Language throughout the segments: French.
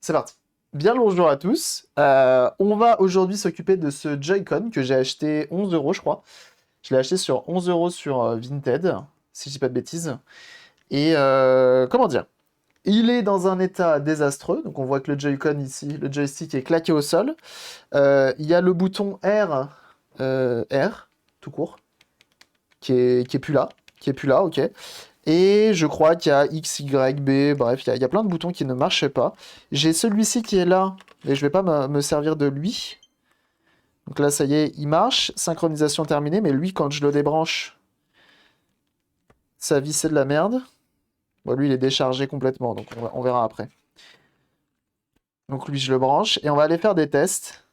c'est parti. Bien le bonjour à tous. On va aujourd'hui s'occuper de ce Joy-Con que j'ai acheté 11 euros, je crois. Je l'ai acheté sur 11 euros sur Vinted, si je dis pas de bêtises. Et comment dire? Il est dans un état désastreux. Donc on voit que le Joy-Con ici, le joystick est claqué au sol. Il y a le bouton R, tout court, qui est plus là. Qui est plus là, ok. Et je crois qu'il y a X, Y, B, bref, il y a plein de boutons qui ne marchaient pas. J'ai celui-ci qui est là, mais je vais pas me servir de lui. Donc là, ça y est, il marche. Synchronisation terminée, mais lui, quand je le débranche, sa vis, c'est de la merde. Bon, lui, il est déchargé complètement, donc on verra après. Donc lui, je le branche, et on va aller faire des tests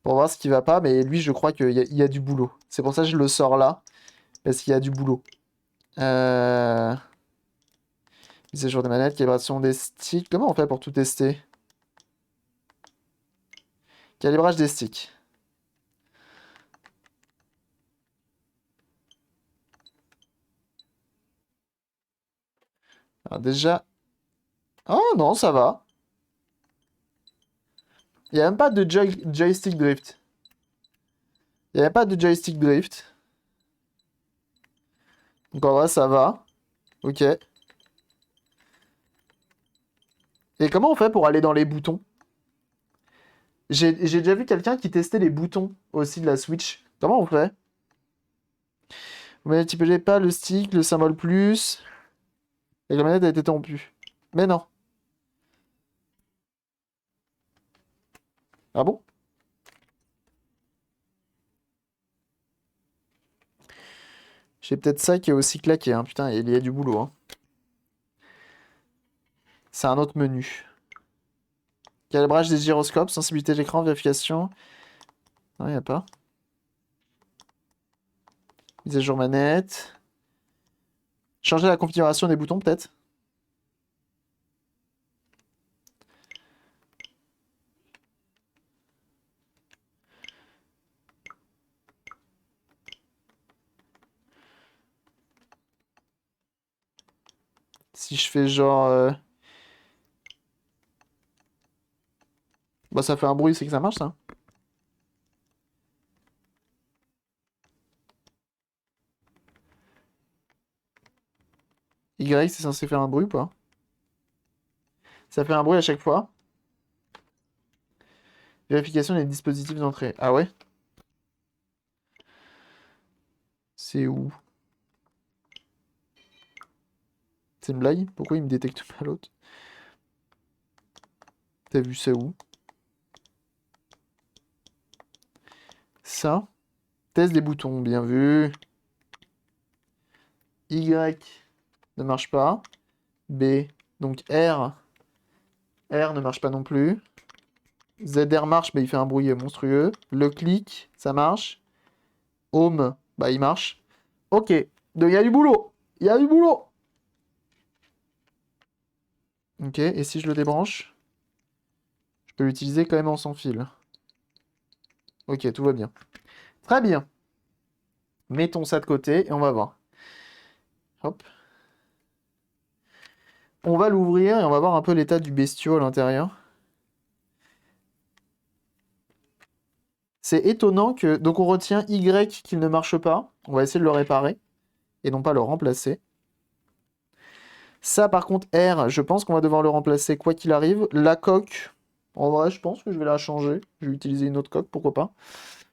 pour voir ce qui va pas, mais lui, je crois qu'il y a du boulot. C'est pour ça que je le sors là, parce qu'il y a du boulot. Mise à jour des manettes, calibration des sticks. Comment on fait pour tout tester? Calibrage des sticks. Alors déjà... Oh non, ça va. Il n'y a même pas de joystick drift. Il n'y a pas de joystick drift. Donc en vrai, ça va. Ok. Et comment on fait pour aller dans les boutons? J'ai déjà vu quelqu'un qui testait les boutons aussi de la Switch. Comment on fait? Vous manipulez pas le stick, le symbole plus. Et la manette a été tendue. Mais non. Ah bon? J'ai peut-être ça qui est aussi claqué, hein. Putain, il y a du boulot, hein. C'est un autre menu. Calibrage des gyroscopes, sensibilité de l'écran, vérification. Non, il n'y a pas. Mise à jour manette. Changer la configuration des boutons, peut-être. Si je fais genre... Bah ça fait un bruit, c'est que ça marche, ça. Y, c'est censé faire un bruit ou pas? Ça fait un bruit à chaque fois. Vérification des dispositifs d'entrée. Ah ouais? C'est où? C'est une blague? Pourquoi il me détecte pas l'autre? T'as vu ça où? Ça? Test des boutons, bien vu. Y ne marche pas. B. Donc R ne marche pas non plus. ZR marche, mais il fait un bruit monstrueux. Le clic, ça marche. Home, bah il marche. Ok, donc il y a du boulot. Il y a du boulot. Ok, et si je le débranche, je peux l'utiliser quand même en sans fil. Ok, tout va bien. Très bien. Mettons ça de côté et on va voir. Hop. On va l'ouvrir et on va voir un peu l'état du bestiau à l'intérieur. C'est étonnant que... Donc on retient Y qu'il ne marche pas. On va essayer de le réparer et non pas le remplacer. Ça par contre R, je pense qu'on va devoir le remplacer quoi qu'il arrive. La coque, en vrai je pense que je vais la changer. Je vais utiliser une autre coque, pourquoi pas.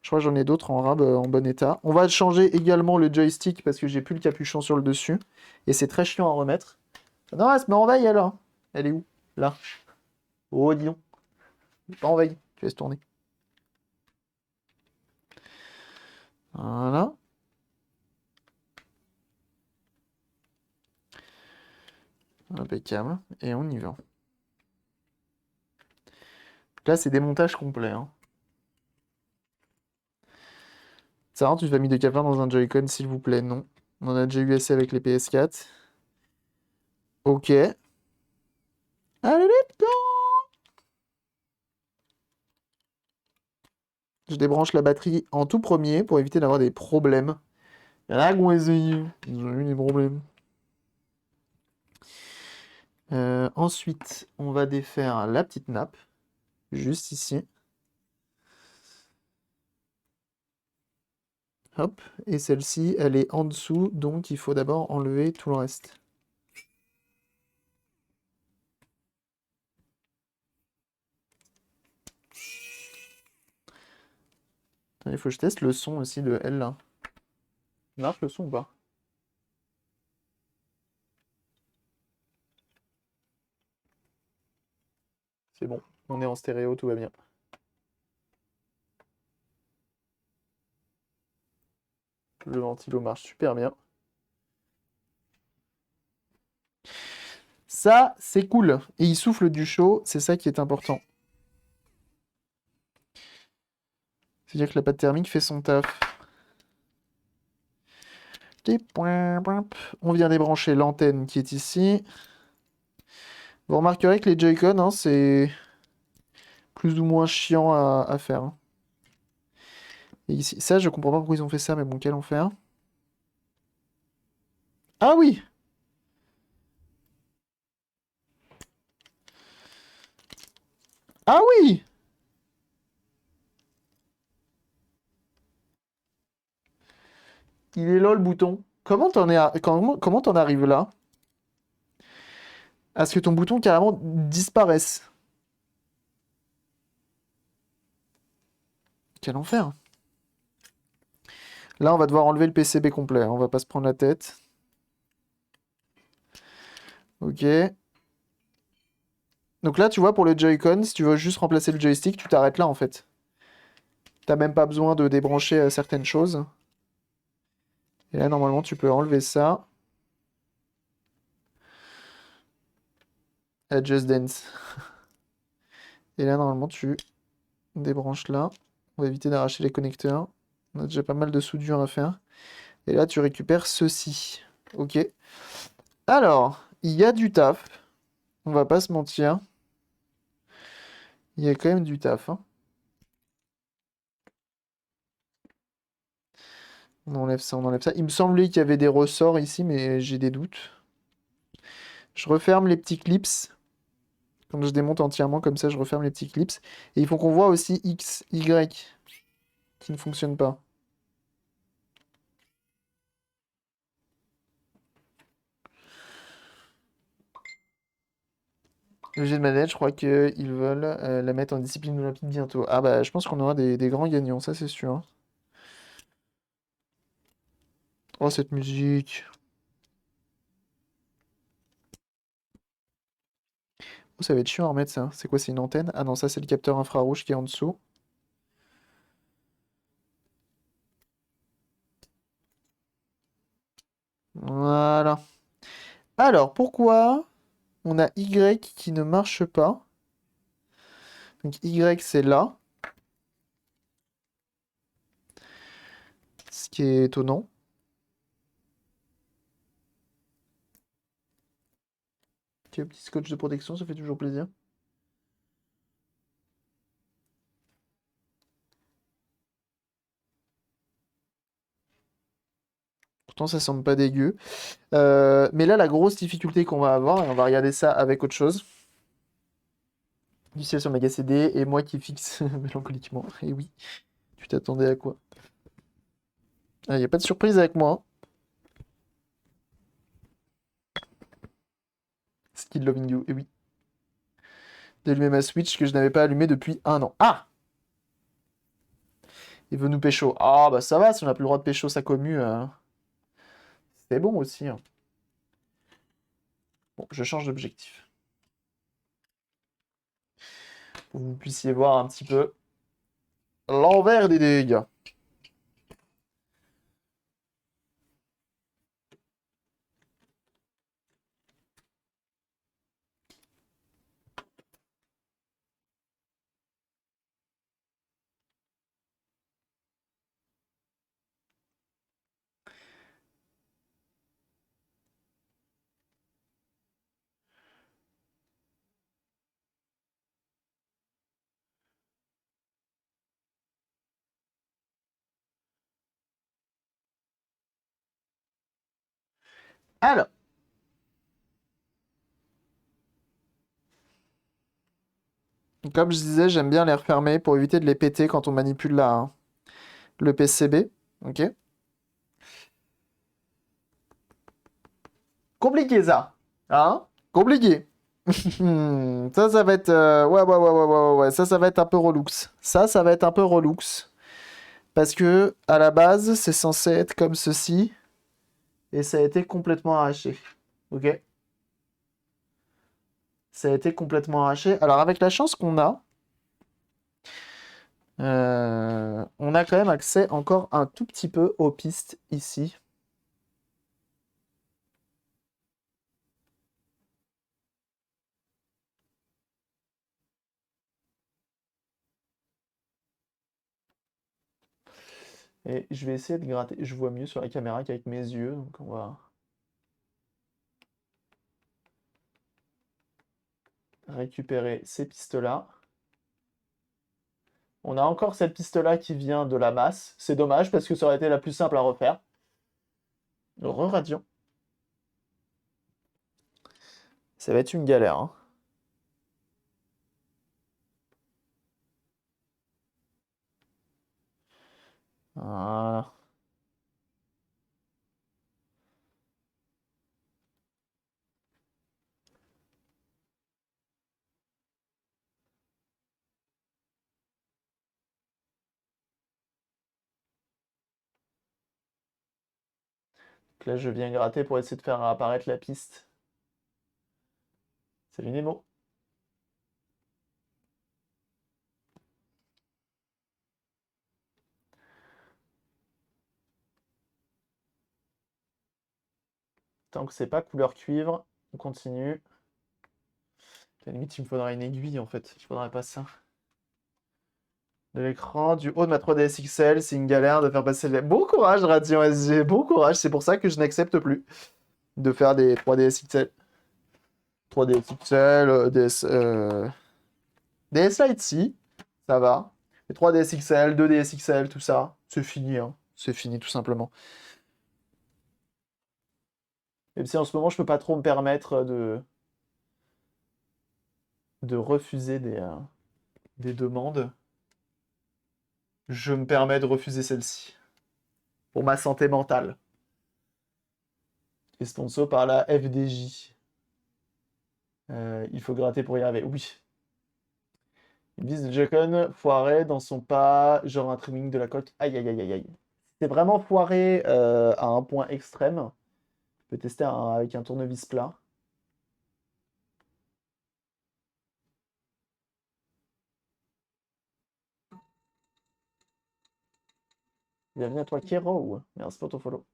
Je crois que j'en ai d'autres en rab en bon état. On va changer également le joystick parce que j'ai plus le capuchon sur le dessus. Et c'est très chiant à remettre. Non, elle se met en veille elle. Hein. Elle est où? Là. Oh, dis donc. Elle est pas en veille. Tu laisses tourner. Voilà. Impeccable. Et on y va. Là, c'est démontage complet. Hein. Ça rentre une famille de cafards dans un Joy-Con, s'il vous plaît. Non. On en a déjà eu assez avec les PS4. Ok. Allez, let's go. Je débranche la batterie en tout premier pour éviter d'avoir des problèmes. Il y en a qui ont essayé. Ils ont eu des problèmes. Ensuite, on va défaire la petite nappe, juste ici. Hop, et celle-ci, elle est en dessous, donc il faut d'abord enlever tout le reste. Attends, il faut que je teste le son aussi de elle là. Il marche le son ou pas? C'est bon, on est en stéréo, tout va bien. Le ventilo marche super bien. Ça, c'est cool. Et il souffle du chaud, c'est ça qui est important. C'est-à-dire que la pâte thermique fait son taf. On vient débrancher l'antenne qui est ici. Vous remarquerez que les Joy-Con, hein, c'est plus ou moins chiant à faire, hein. Et ici, ça, je comprends pas pourquoi ils ont fait ça, mais bon, quel enfer. Ah oui! Ah oui! Il est là le bouton. Comment t'en arrives là? À ce que ton bouton carrément disparaisse. Quel enfer. Là, on va devoir enlever le PCB complet, hein, on va pas se prendre la tête. Ok. Donc là, tu vois, pour le Joy-Con, si tu veux juste remplacer le joystick, tu t'arrêtes là en fait. T'as même pas besoin de débrancher certaines choses. Et là, normalement, tu peux enlever ça. À Just Dance. Et là, normalement, tu débranches là. On va éviter d'arracher les connecteurs. On a déjà pas mal de soudure à faire. Et là, tu récupères ceci. Ok. Alors, il y a du taf. On va pas se mentir. Il y a quand même du taf, hein. On enlève ça, on enlève ça. Il me semblait qu'il y avait des ressorts ici, mais j'ai des doutes. Je referme les petits clips. Quand je démonte entièrement, comme ça, je referme les petits clips. Et il faut qu'on voit aussi X, Y, qui ne fonctionne pas. Le jet de manette, je crois qu'ils veulent la mettre en discipline olympique bientôt. Ah bah, je pense qu'on aura des grands gagnants, ça c'est sûr, hein. Oh, cette musique. Oh, ça va être chiant à remettre ça. C'est quoi, c'est une antenne? Ah non, ça c'est le capteur infrarouge qui est en dessous. Voilà. Alors, pourquoi on a Y qui ne marche pas? Donc Y c'est là, ce qui est étonnant. Ok, petit scotch de protection, ça fait toujours plaisir. Pourtant, ça semble pas dégueu. Mais là, la grosse difficulté qu'on va avoir, et on va regarder ça avec autre chose, du ciel sur Mega CD, et moi qui fixe mélancoliquement. Et oui, tu t'attendais à quoi? Il n'y a pas de surprise avec moi, hein. Still loving you, et oui. D'allumer ma Switch que je n'avais pas allumée depuis un an. Ah! Il veut nous pécho. Ah, bah ça va, si on n'a plus le droit de pécho sa commu, c'est bon aussi, hein. Bon, je change d'objectif. Pour que vous puissiez voir un petit peu l'envers des dégâts. Alors, Comme je disais, j'aime bien les refermer pour éviter de les péter quand on manipule le PCB. Ok. Compliqué ça. Hein? Compliqué. Ça va être. Ouais. Ça va être un peu relux. Ça va être un peu relux. Parce que, à la base, c'est censé être comme ceci. Et ça a été complètement arraché. Ok? Ça a été complètement arraché. Alors, avec la chance qu'on a, on a quand même accès encore un tout petit peu aux pistes ici. Et je vais essayer de gratter. Je vois mieux sur la caméra qu'avec mes yeux. Donc, on va récupérer ces pistes-là. On a encore cette piste-là qui vient de la masse. C'est dommage parce que ça aurait été la plus simple à refaire. Re-radiant. Ça va être une galère, hein. Voilà. Donc là, je viens gratter pour essayer de faire apparaître la piste. Salut Nemo. Tant que c'est pas couleur cuivre, on continue. À la limite, il me faudra une aiguille en fait. Il faudrait pas ça. De l'écran, du haut de ma 3DS XL, c'est une galère de faire passer les. Bon courage, Radiant SG, bon courage. C'est pour ça que je n'accepte plus de faire des 3DS XL. 3DS XL, DS Lite, si, ça va. Les 3DS XL, 2DS XL, tout ça, c'est fini, hein. C'est fini, tout simplement. Même si en ce moment, je peux pas trop me permettre de refuser des demandes. Je me permets de refuser celle-ci. Pour ma santé mentale. Et sponsor par la FDJ. Il faut gratter pour y arriver. Oui. Ils disent Joy-Con foiré dans son pas, genre un trimming de la coque. Aïe aïe aïe aïe aïe. C'est vraiment foiré à un point extrême. Je peux tester avec un tournevis plat. Bienvenue à toi, Kero. Merci pour ton follow.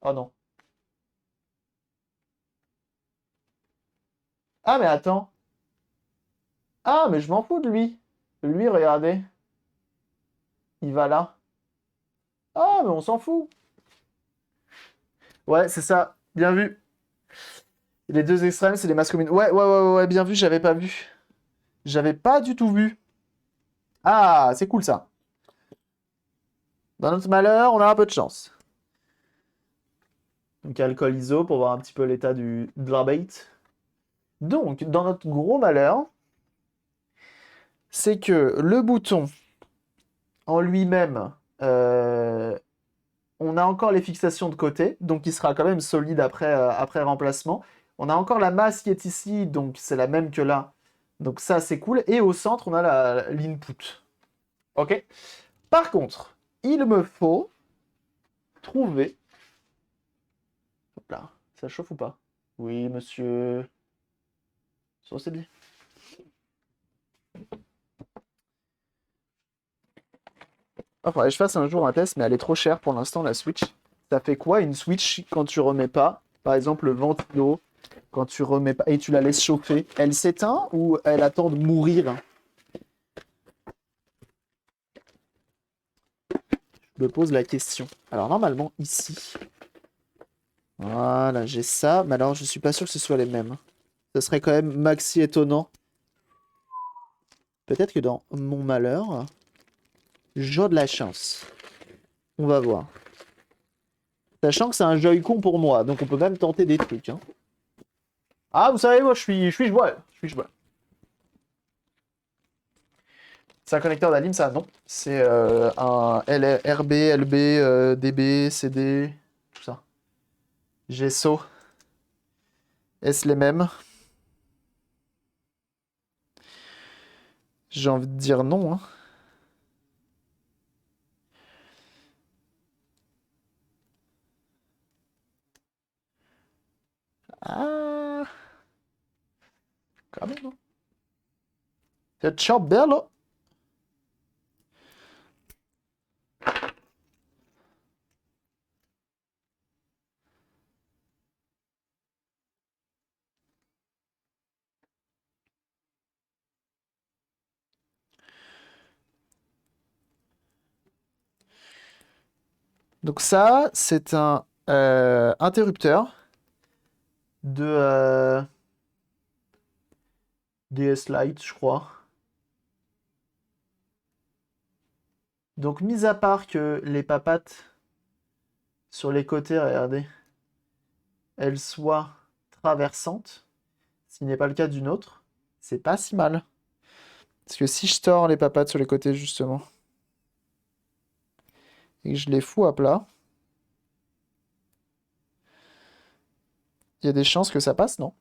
Oh non. Ah, mais attends. Ah, mais je m'en fous de lui. Lui, regardez. Il va là. Ah, mais on s'en fout. Ouais, c'est ça. Bien vu. Les deux extrêmes, c'est les masses communes. Ouais, bien vu, j'avais pas vu. J'avais pas du tout vu. Ah, c'est cool ça. Dans notre malheur, on a un peu de chance. Donc alcool ISO pour voir un petit peu l'état de la bait. Donc, dans notre gros malheur, c'est que le bouton en lui-même, on a encore les fixations de côté, donc il sera quand même solide après remplacement. On a encore la masse qui est ici, donc c'est la même que là. Donc ça, c'est cool. Et au centre, on a l'input. Ok. Par contre, il me faut trouver. Hop là, ça chauffe ou pas? Oui, monsieur. Ça, c'est dit. Ah, faudrait que je fasse un jour un test, mais elle est trop chère pour l'instant, la Switch. Ça fait quoi une Switch quand tu remets pas, par exemple, le ventilo, quand tu remets pas et tu la laisses chauffer, elle s'éteint ou elle attend de mourir? Je me pose la question. Alors normalement ici, voilà, j'ai ça, mais alors je suis pas sûr que ce soit les mêmes. Ça serait quand même maxi étonnant. Peut-être que dans mon malheur, j'ai de la chance. On va voir. Sachant que c'est un Joy-Con pour moi, donc on peut même tenter des trucs. Hein. Ah, vous savez, moi, je suis joueur. Je suis joueur. C'est un connecteur d'Alim, ça? Non. C'est un RB, LB, DB, CD, tout ça. GSO. Est-ce les mêmes? J'ai envie de dire non. Hein. Ah, quand même, non? C'est ciao bello. Donc ça, c'est un interrupteur de DS Lite, je crois. Donc, mis à part que les papates sur les côtés, regardez, elles soient traversantes, ce qui n'est pas le cas d'une autre, c'est pas si mal. Parce que si je tords les papates sur les côtés, justement, et que je les fous à plat, il y a des chances que ça passe, non?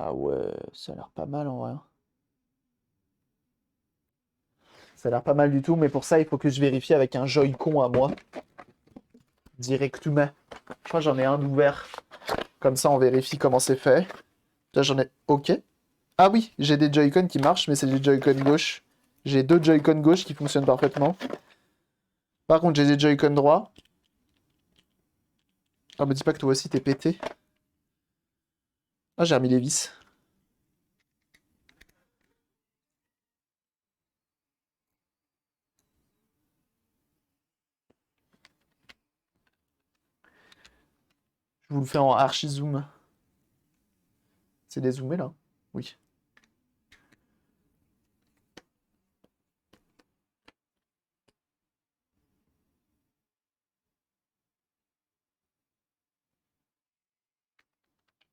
Ah ouais, ça a l'air pas mal en vrai. Ça a l'air pas mal du tout, mais pour ça, il faut que je vérifie avec un Joy-Con à moi. Directement. Je crois que j'en ai un ouvert. Comme ça, on vérifie comment c'est fait. Là, j'en ai... Ok. Ah oui, j'ai des Joy-Con qui marchent, mais c'est des Joy-Con gauche. J'ai deux Joy-Con gauche qui fonctionnent parfaitement. Par contre, j'ai des Joy-Con droits. Ah, me dis pas que toi aussi t'es pété. Ah, j'ai remis les vis. Je vous le fais en archi-zoom. C'est dézoomé là? Oui.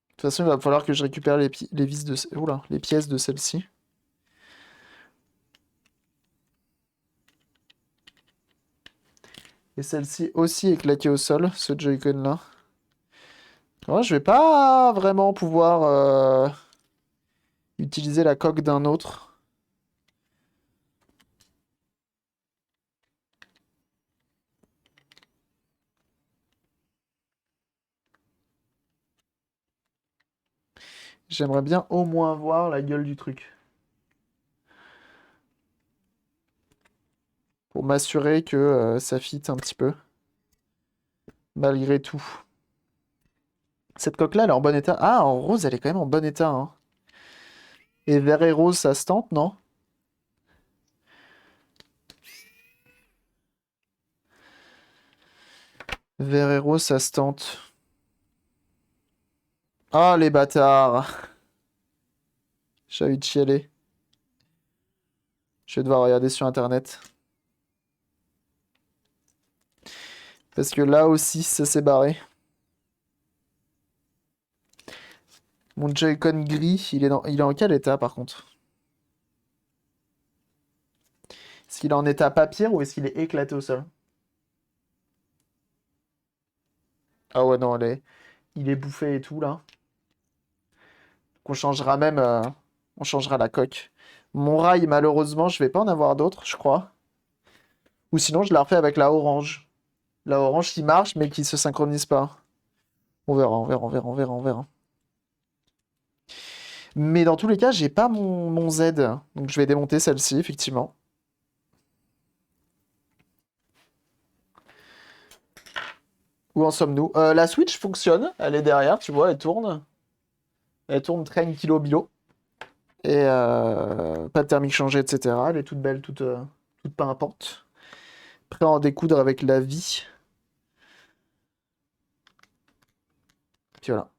De toute façon, il va falloir que je récupère les vis de... Oula, les pièces de celle-ci. Et celle-ci aussi est claquée au sol, ce Joy-Con là. Ouais, je vais pas vraiment pouvoir utiliser la coque d'un autre. J'aimerais bien au moins voir la gueule du truc. Pour m'assurer que ça fit un petit peu. Malgré tout. Cette coque-là, elle est en bon état. Ah, en rose, elle est quand même en bon état. Hein. Et vert et rose, ça se tente, non? Vert et rose, ça se tente. Ah, les bâtards. J'ai envie de chialer. Je vais devoir regarder sur internet. Parce que là aussi, ça s'est barré. Mon Joy-Con gris, il est en quel état par contre? Est-ce qu'il est en état papier ou est-ce qu'il est éclaté au sol? Ah ouais, non, il est bouffé et tout là. On changera même, on changera la coque. Mon rail, malheureusement, je vais pas en avoir d'autres, je crois. Ou sinon, je la refais avec la orange. La orange qui marche, mais qui se synchronise pas. On verra, on verra, on verra, on verra, on verra. Mais dans tous les cas, j'ai pas mon Z. Donc je vais démonter celle-ci, effectivement. Où en sommes-nous? La Switch fonctionne. Elle est derrière, tu vois, elle tourne. Elle tourne tranquillo bilo. Et pas de thermique changé, etc. Elle est toute belle, toute pimpante. Prêt à en découdre avec la vie. Puis voilà.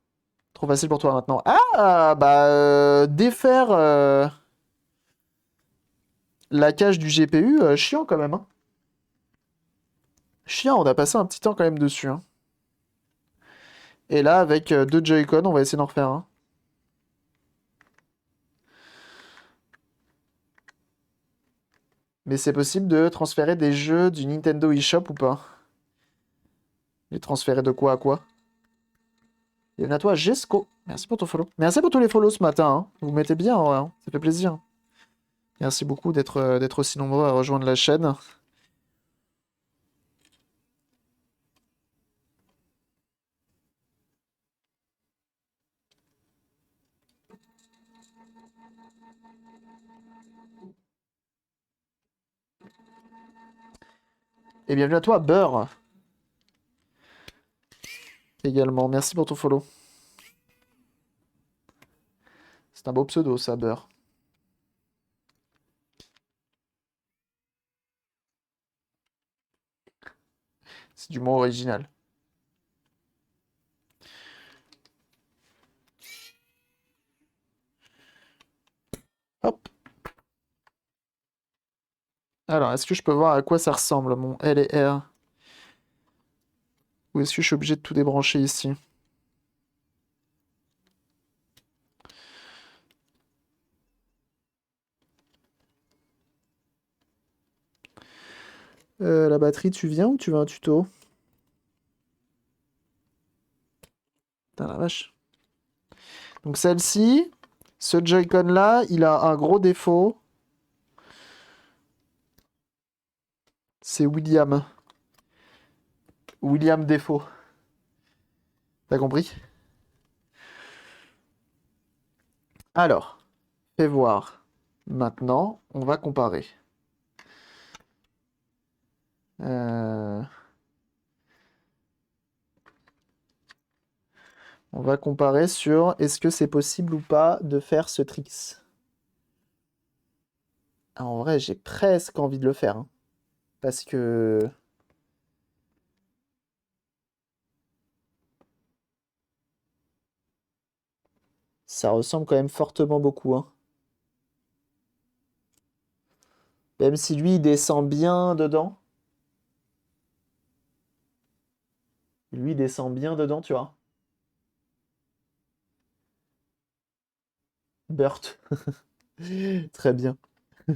Trop facile pour toi maintenant. Ah, bah, défaire la cage du GPU, chiant quand même, hein. Chiant, on a passé un petit temps quand même dessus, hein. Et là, avec deux Joy-Con, on va essayer d'en refaire un. Mais c'est possible de transférer des jeux du Nintendo eShop ou pas? Les transférer de quoi à quoi? Et à toi, Jesco. Merci pour ton follow. Merci pour tous les follows ce matin, hein. Vous mettez bien, ouais, hein. Ça fait plaisir. Merci beaucoup d'être aussi nombreux à rejoindre la chaîne. Et bienvenue à toi, Beurre. Également, merci pour ton follow. C'est un beau pseudo, ça, Beurre. C'est du mot original. Hop. Alors, est-ce que je peux voir à quoi ça ressemble, mon L et R? Ou est-ce que je suis obligé de tout débrancher ici? La batterie, tu viens ou tu veux un tuto? Putain, la vache. Donc celle-ci, ce Joy-Con là, il a un gros défaut. C'est William. William défaut. T'as compris? Alors, fais voir. Maintenant, on va comparer. Euh, On va comparer sur est-ce que c'est possible ou pas de faire ce tricks. Ah, en vrai, j'ai presque envie de le faire, hein. Parce que ça ressemble quand même fortement beaucoup, hein. Même si lui, il descend bien dedans. Lui, il descend bien dedans, tu vois. Burt. Très bien. Je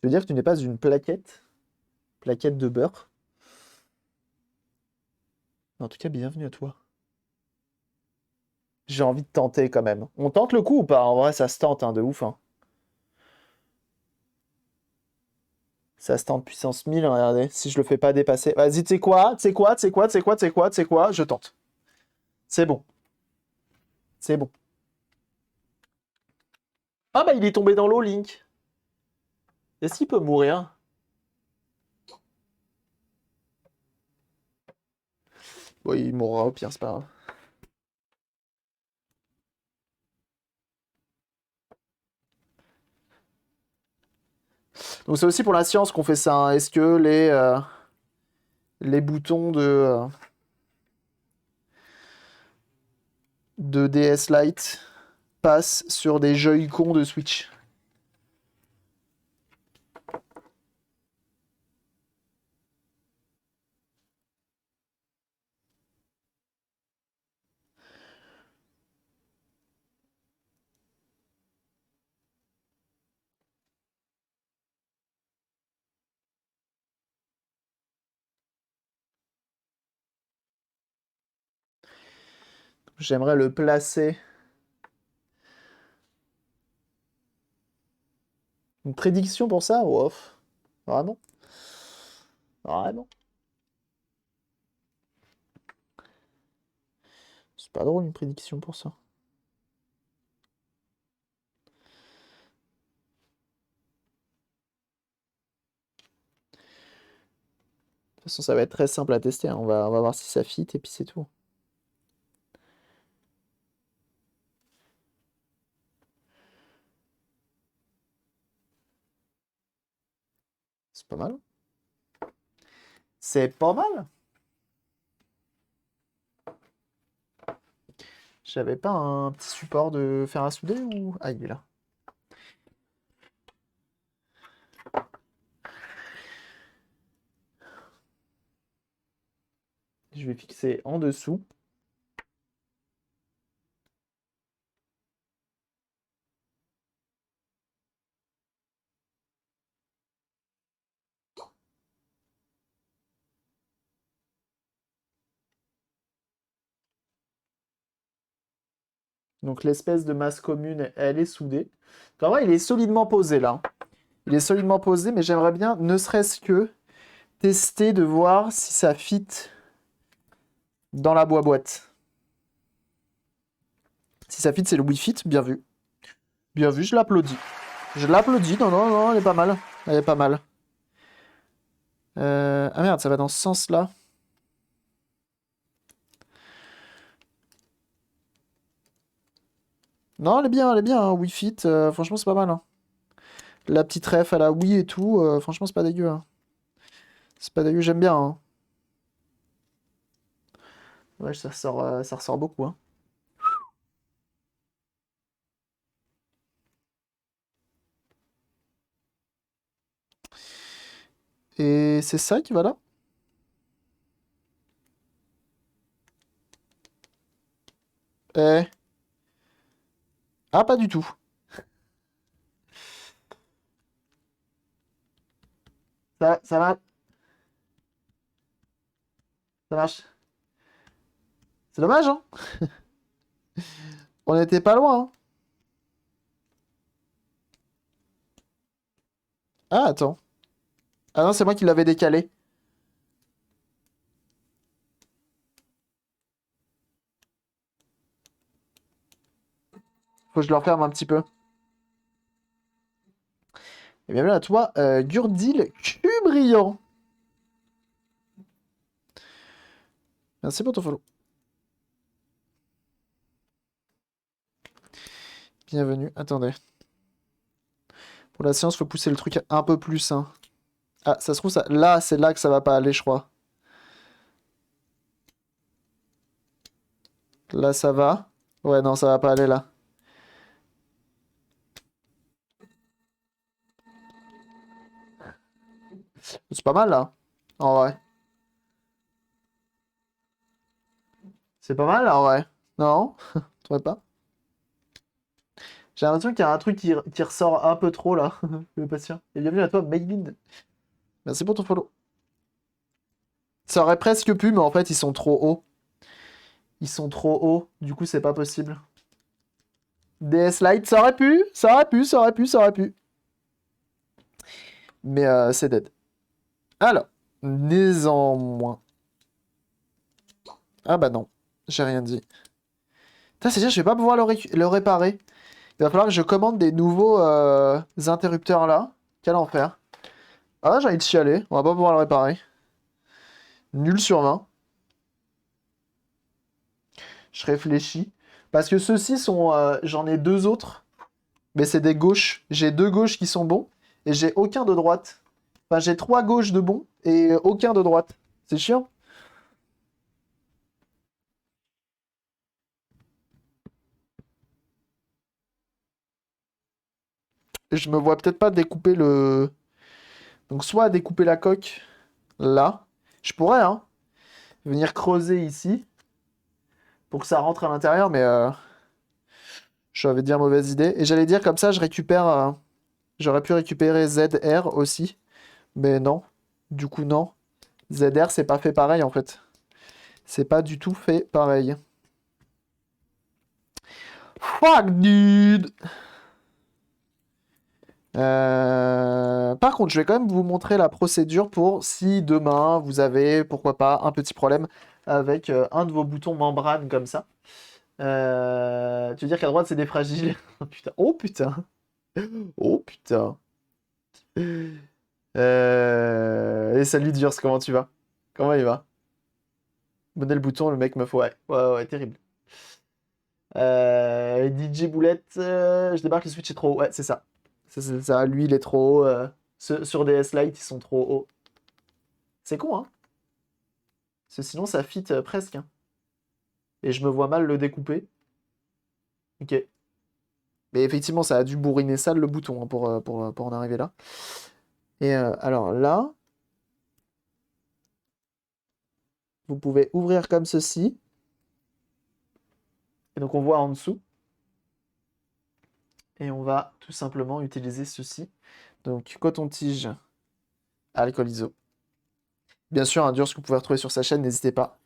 veux dire que tu n'es pas une plaquette. Plaquette de beurre. En tout cas, bienvenue à toi. J'ai envie de tenter quand même. On tente le coup ou pas? En vrai, ça se tente, hein, de ouf, hein. Ça se tente puissance 1000, regardez. Si je le fais pas dépasser. Vas-y, tu sais quoi? Tu sais quoi? Tu sais quoi? Tu sais quoi? Tu sais quoi? Tu sais quoi? Je tente. C'est bon. C'est bon. Ah bah il est tombé dans l'eau, Link. Est-ce qu'il peut mourir? Bon, il mourra au pire, c'est pas grave. Donc c'est aussi pour la science qu'on fait ça, hein. Est-ce que les boutons de DS Lite passent sur des Joy-Con de Switch? J'aimerais le placer. Une prédiction pour ça? Ouf. Vraiment? Vraiment? C'est pas drôle une prédiction pour ça. De toute façon, ça va être très simple à tester, hein. On va voir si ça fit et puis c'est tout. C'est pas mal. C'est pas mal. J'avais pas un petit support de fer à souder ou... Ah, il est là. Je vais fixer en dessous. Donc l'espèce de masse commune, elle est soudée. En vrai, il est solidement posé là. Il est solidement posé, mais j'aimerais bien, ne serait-ce que, tester de voir si ça fit dans la boîte. Si ça fit, c'est le Wii Fit, bien vu. Bien vu, je l'applaudis. Je l'applaudis, non, non, non, elle est pas mal. Elle est pas mal. Ah merde, ça va dans ce sens-là. Non, elle est bien, hein, Wii Fit, franchement, c'est pas mal. Hein. La petite ref à la Wii et tout, franchement, c'est pas dégueu. Hein. C'est pas dégueu, j'aime bien. Hein. Ouais, ça ressort beaucoup. Hein. Et c'est ça qui va là? Eh. Ah, pas du tout. Ça va, ça marche. C'est dommage, hein? On était pas loin, hein? Ah, attends. Ah non, c'est moi qui l'avais décalé. Faut que je le referme un petit peu. Et bienvenue à toi, Gurdil Cubrian. Merci pour ton follow. Bienvenue. Attendez. Pour la séance, faut pousser le truc un peu plus. Hein. Ah, ça se trouve, ça... là, c'est là que ça va pas aller, je crois. Là, ça va. Ouais, non, ça va pas aller là. C'est pas mal là. En vrai. C'est pas mal là, en vrai. Non? Tu trouvez pas? J'ai l'impression qu'il y a un truc qui ressort un peu trop là. Je suis pas sûr. Et bienvenue à toi, Maylin. Merci pour ton follow. Ça aurait presque pu, mais en fait, ils sont trop hauts. Ils sont trop hauts. Du coup, c'est pas possible. DS Lite, ça aurait pu. Ça aurait pu, ça aurait pu, ça aurait pu. Mais c'est dead. Alors, néanmoins. Ah bah non, j'ai rien dit. C'est-à-dire je vais pas pouvoir le réparer. Il va falloir que je commande des nouveaux interrupteurs là. Quel enfer. Ah, j'ai envie de chialer. On va pas pouvoir le réparer. Nul sur 20. Je réfléchis. Parce que ceux-ci sont... j'en ai deux autres. Mais c'est des gauches. J'ai deux gauches qui sont bons. Et j'ai aucun de droite. Enfin, j'ai trois gauches de bons et aucun de droite. C'est chiant. Je me vois peut-être pas découper le... Donc soit découper la coque là. Je pourrais, hein. Venir creuser ici. Pour que ça rentre à l'intérieur, mais... j'avais dire mauvaise idée. Et j'allais dire comme ça, je récupère... j'aurais pu récupérer ZR aussi. Mais non. Du coup, non. ZR, c'est pas fait pareil, en fait. C'est pas du tout fait pareil. Fuck, dude! Par contre, je vais quand même vous montrer la procédure pour si demain vous avez, pourquoi pas, un petit problème avec un de vos boutons membrane comme ça. Tu veux dire qu'à droite c'est des fragiles? Oh putain. Oh putain. Oh putain. Et salut Durs, comment tu vas? Comment il va? Modèle bouton, le mec me faut. Ouais, ouais, ouais, terrible. DJ Boulette, je débarque, le Switch est trop haut. Ouais, c'est ça. C'est ça, lui il est trop haut. Sur DS Lite, ils sont trop hauts. C'est con, hein? Parce que sinon ça fit presque. Hein. Et je me vois mal le découper. Ok. Mais effectivement, ça a dû bourriner sale le bouton hein, pour en arriver là. Et alors là, vous pouvez ouvrir comme ceci. Et donc on voit en dessous. Et on va tout simplement utiliser ceci. Donc coton-tige, alcool iso. Bien sûr, un dur ce que vous pouvez retrouver sur sa chaîne, n'hésitez pas.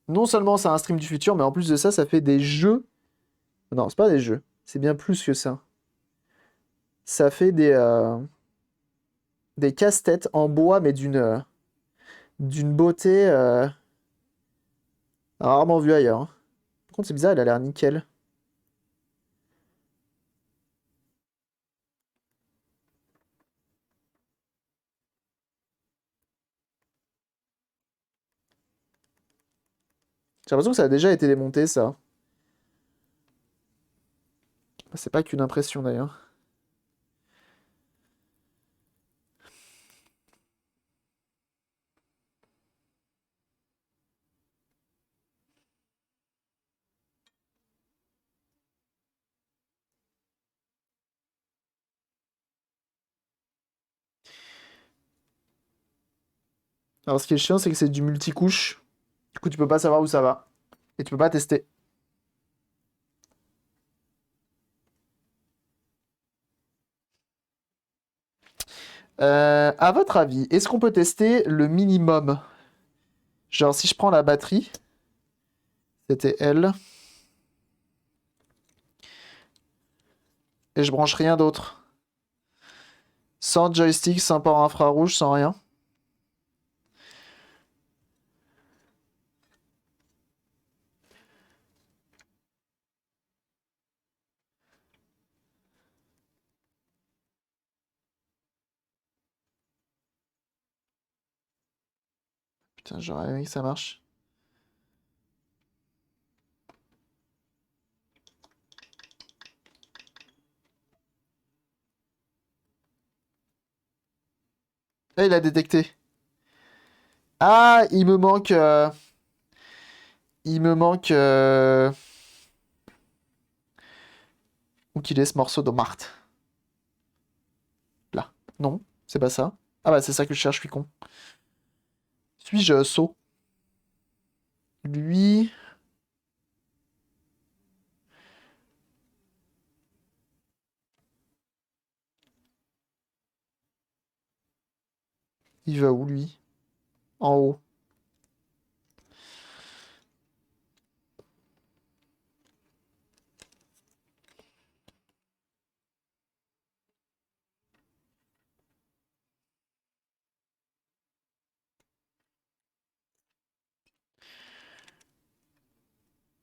Non seulement c'est un stream du futur, mais en plus de ça, ça fait des jeux. Non, c'est pas des jeux. C'est bien plus que ça. Ça fait des casse-têtes en bois, mais d'une beauté rarement vue ailleurs, hein. Par contre, c'est bizarre, il a l'air nickel. J'ai l'impression que ça a déjà été démonté, ça. C'est pas qu'une impression, d'ailleurs. Alors, ce qui est chiant, c'est que c'est du multicouche. Du coup, tu peux pas savoir où ça va. Et tu peux pas tester. À votre avis, est-ce qu'on peut tester le minimum? Genre, si je prends la batterie, c'était elle, et je branche rien d'autre. Sans joystick, sans port infrarouge, sans rien. Putain, j'aurais aimé que ça marche. Ah, il a détecté. Ah, il me manque... Il me manque... Où qu'il est ce morceau de Marthe? Là. Non, c'est pas ça. Ah bah c'est ça que je cherche, je suis con. Suis-je sot? Lui... Il va où, lui? En haut.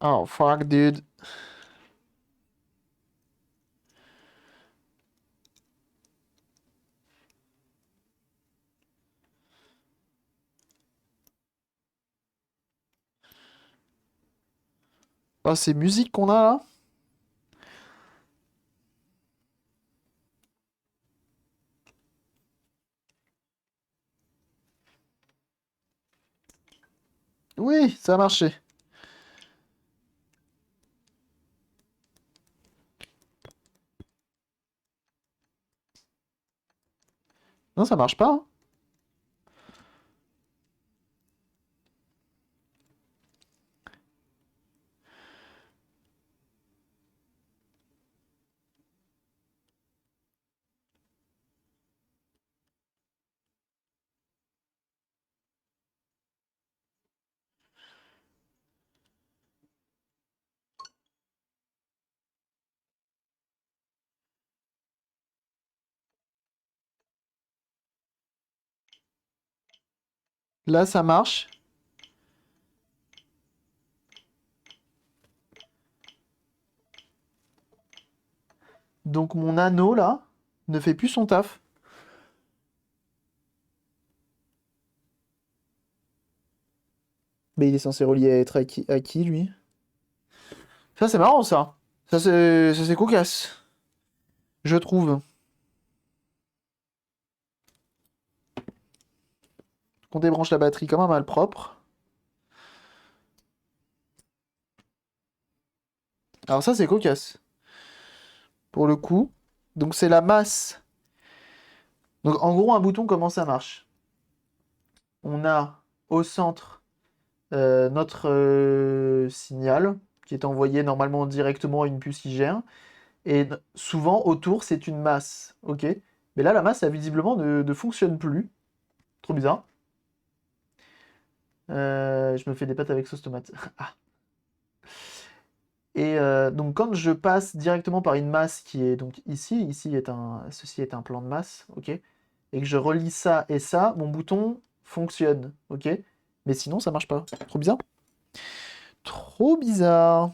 Oh, fuck, dude. Oh, c'est musique qu'on a, là? Oui, ça a marché. Non, ça marche pas, hein. Là, ça marche. Donc mon anneau, là, ne fait plus son taf. Mais il est censé relier à être à qui, lui? Ça, c'est marrant, ça. Ça, c'est cocasse. Je trouve. On débranche la batterie comme un malpropre. Alors ça, c'est cocasse. Pour le coup. Donc c'est la masse. Donc en gros, un bouton, comment ça marche? On a au centre notre signal qui est envoyé normalement directement à une puce qui gère. Et souvent, autour, c'est une masse. Ok? Mais là, la masse, elle, visiblement, ne fonctionne plus. Trop bizarre. Je me fais des pâtes avec sauce tomate. Ah. Et donc quand je passe directement par une masse qui est donc ceci est un plan de masse, ok, et que je relie ça et ça, mon bouton fonctionne, ok, mais sinon ça marche pas. Trop bizarre. Trop bizarre.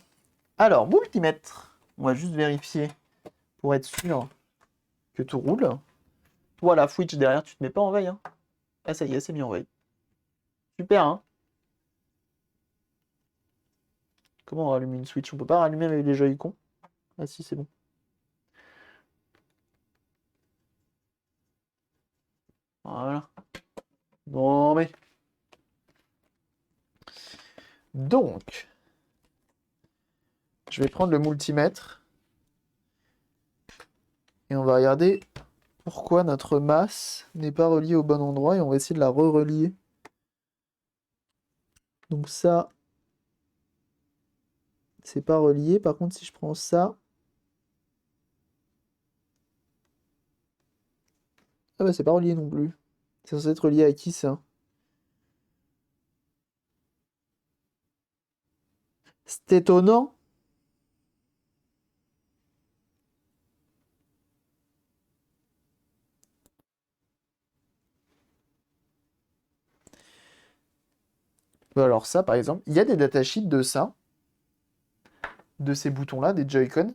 Alors multimètre, on va juste vérifier pour être sûr que tout roule. Toi la Switch derrière, tu te mets pas en veille, hein. Ah ça y est, c'est mis en veille. Super, hein. Comment on rallume une Switch? On peut pas rallumer avec les Joy-Con? Ah si, c'est bon. Voilà. Non mais. Donc, je vais prendre le multimètre et on va regarder pourquoi notre masse n'est pas reliée au bon endroit et on va essayer de la re-relier. Donc ça, c'est pas relié. Par contre, si je prends ça, ah bah c'est pas relié non plus. C'est censé être relié à qui ça? C'est étonnant. Bah alors ça, par exemple, il y a des datasheets de ça, de ces boutons-là, des Joy-Con.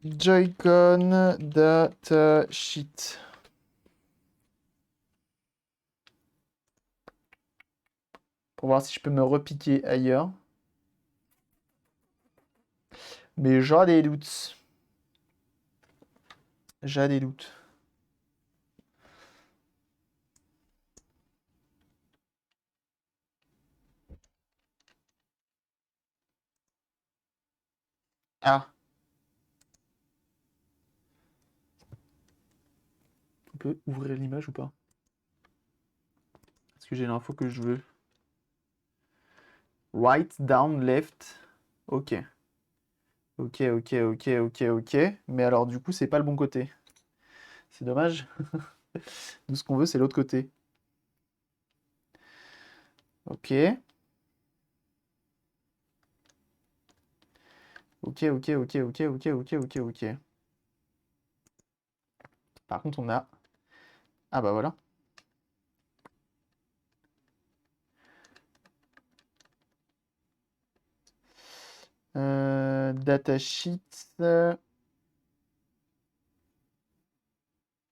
Joy-Con datasheet. Pour voir si je peux me repiquer ailleurs. Mais j'ai des doutes. J'ai des doutes. Ah, on peut ouvrir l'image ou pas? Est-ce que j'ai l'info que je veux? Right, down, left. Ok. Ok, ok, ok, ok, ok. Mais alors, du coup, c'est pas le bon côté. C'est dommage. Nous, ce qu'on veut, c'est l'autre côté. Ok. Ok, ok, ok, ok, ok, ok, ok, ok. Par contre, on a... Ah bah voilà. Datasheet. Ça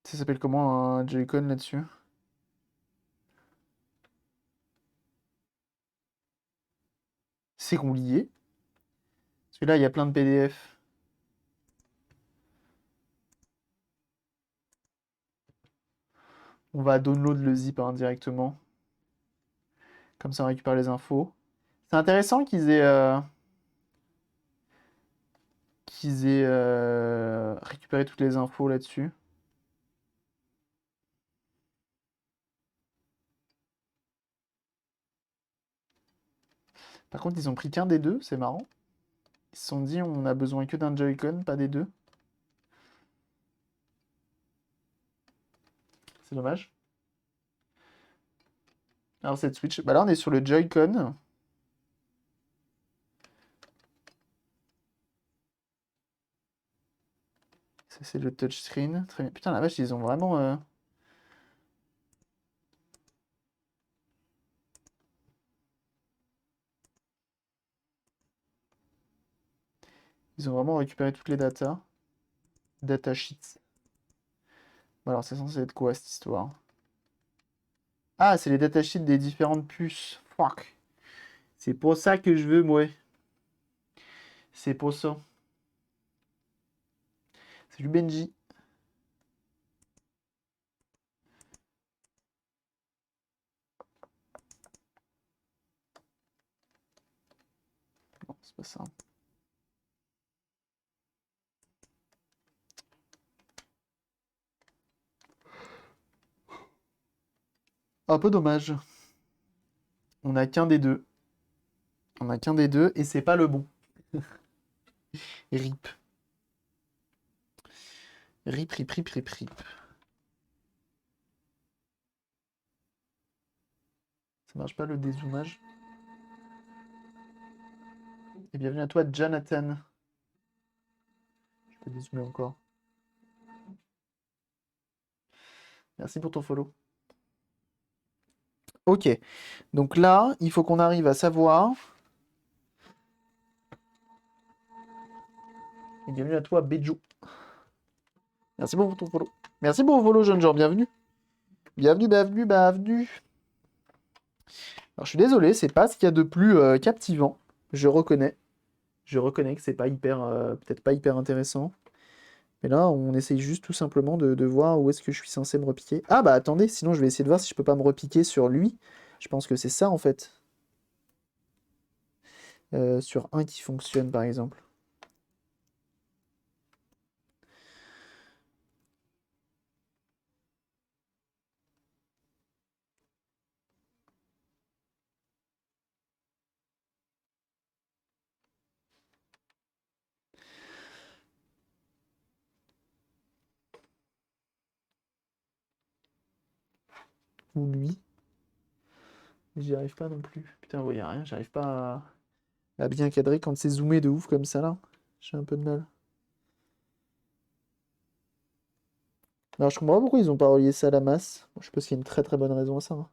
s'appelle comment un Joy-Con là-dessus? C'est lié. Parce que là, il y a plein de PDF. On va download le zip hein, directement. Comme ça, on récupère les infos. C'est intéressant qu'ils aient récupéré toutes les infos là-dessus. Par contre, ils ont pris qu'un des deux, c'est marrant. Ils se sont dit, on a besoin que d'un Joy-Con, pas des deux. C'est dommage. Alors, cette Switch, bah là, on est sur le Joy-Con. Ça, c'est le touchscreen. Très bien. Putain, la vache, ils ont vraiment... Ils ont vraiment récupéré toutes les datas. Datasheets. Bon, alors, c'est censé être quoi, cette histoire? Ah, c'est les datasheets des différentes puces. Fuck. C'est pour ça que je veux, moi. C'est pour ça. C'est du Benji. c'est pas ça. Un peu dommage. On n'a qu'un des deux. On n'a qu'un des deux et c'est pas le bon. Rip. Rip, rip, rip, rip, rip. Ça marche pas le dézoomage. Et bienvenue à toi, Jonathan. Je peux dézoomer encore. Merci pour ton follow. Ok. Donc là, il faut qu'on arrive à savoir. Et bienvenue à toi, Bejo. Merci pour ton follow. Merci pour vos follow, jeunes gens. Bienvenue. Bienvenue, bienvenue, bienvenue. Alors, je suis désolé, c'est pas ce qu'il y a de plus captivant. Je reconnais. Je reconnais que c'est pas hyper, peut-être pas hyper intéressant. Mais là, on essaye juste tout simplement de voir où est-ce que je suis censé me repiquer. Ah bah attendez, sinon je vais essayer de voir si je peux pas me repiquer sur lui. Je pense que c'est ça en fait. Sur un qui fonctionne par exemple. Ou lui. J'y arrive pas non plus. Putain, vous voyez rien, j'arrive pas à bien cadrer quand c'est zoomé de ouf comme ça là. J'ai un peu de mal. Alors je comprends pas pourquoi ils ont pas relié ça à la masse. Bon, je suppose qu'il y a une très très bonne raison à ça, hein.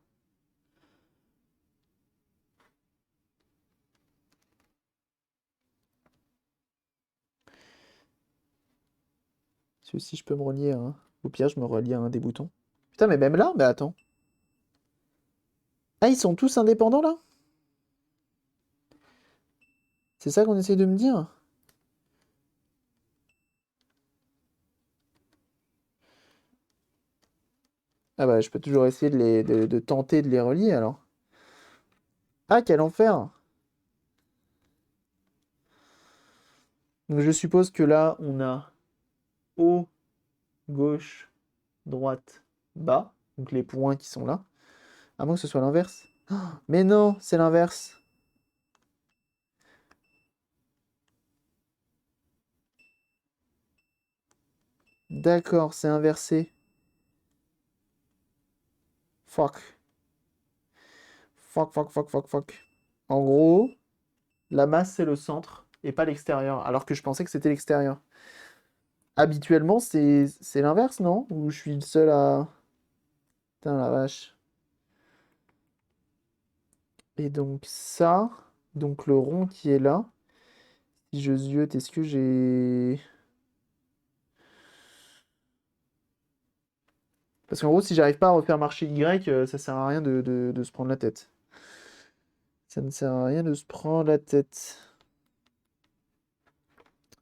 Si aussi je peux me relier à un. Au pire, je me relie à un des boutons. Putain, mais même là, bah attends. Ah, ils sont tous indépendants là? C'est ça qu'on essaie de me dire? Ah bah je peux toujours essayer de tenter de les relier alors. Ah, quel enfer! Donc je suppose que là, on a haut, gauche, droite, bas. Donc les points qui sont là. À moins que ce soit l'inverse. Mais non, c'est l'inverse. D'accord, c'est inversé. Fuck. Fuck, fuck, fuck, fuck, fuck. En gros, la masse, c'est le centre et pas l'extérieur. Alors que je pensais que c'était l'extérieur. Habituellement, c'est l'inverse, non? Ou je suis le seul à... Putain, la vache. Et donc ça, donc le rond qui est là, si je ziote, est-ce que j'ai... Parce qu'en gros, si j'arrive pas à refaire marcher Y, ça sert à rien de se prendre la tête. Ça ne sert à rien de se prendre la tête.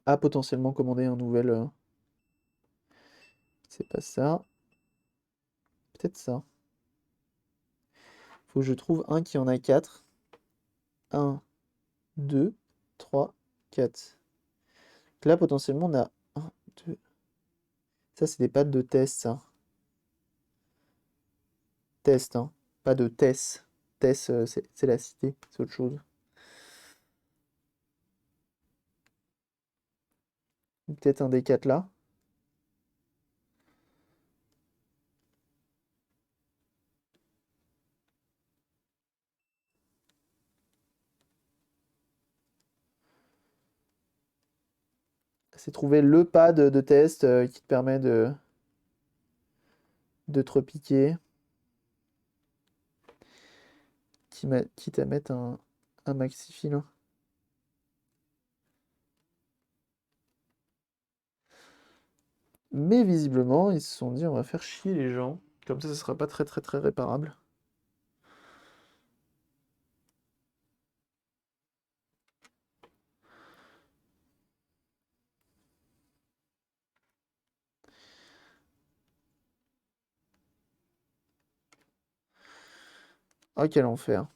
À potentiellement commander un nouvel... C'est pas ça. Peut-être ça. Faut que je trouve un qui en a 4. Un, 2, 3, 4. Là, potentiellement, on a un, 2. Ça, c'est des pattes de test, ça. Test, hein. Pas de test. Test, c'est la cité. C'est autre chose. Peut-être un des 4 là. C'est trouver le pad de test qui te permet de te repiquer. Quitte à mettre un maxi fil. Mais visiblement, ils se sont dit on va faire chier les gens. Comme ça sera pas très très très réparable. Ah, quel enfer.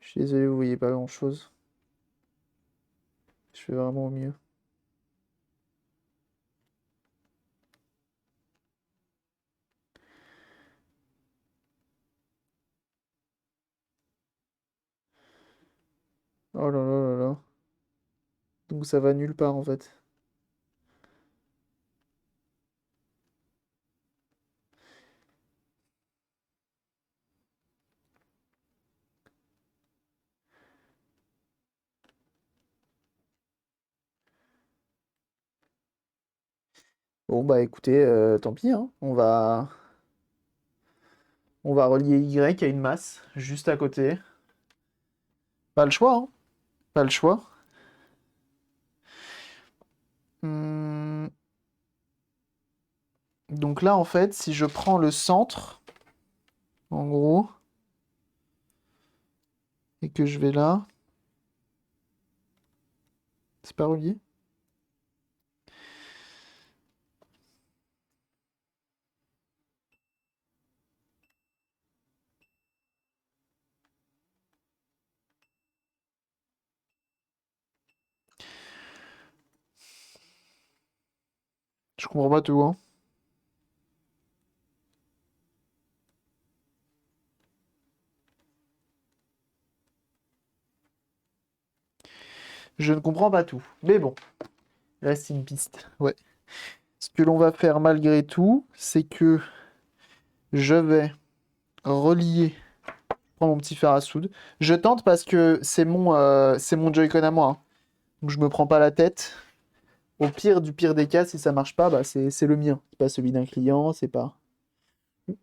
Je suis désolé, vous voyez pas grand-chose. Je fais vraiment au mieux. Oh là là là là. Donc ça va nulle part en fait. Bon bah écoutez, tant pis, hein. On va relier Y à une masse juste à côté. Pas le choix, hein. Pas le choix. Hmm. Donc là en fait, si je prends le centre, en gros, et que je vais là, c'est pas relié? Je comprends pas tout, hein. Je ne comprends pas tout. Mais bon, reste une piste. Ouais. Ce que l'on va faire malgré tout, c'est que je vais relier. Je prends mon petit fer à soude. Je tente parce que c'est mon Joy-Con à moi, hein. Donc je me prends pas la tête. Au pire du pire des cas, si ça marche pas, bah c'est le mien. C'est pas celui d'un client, c'est pas.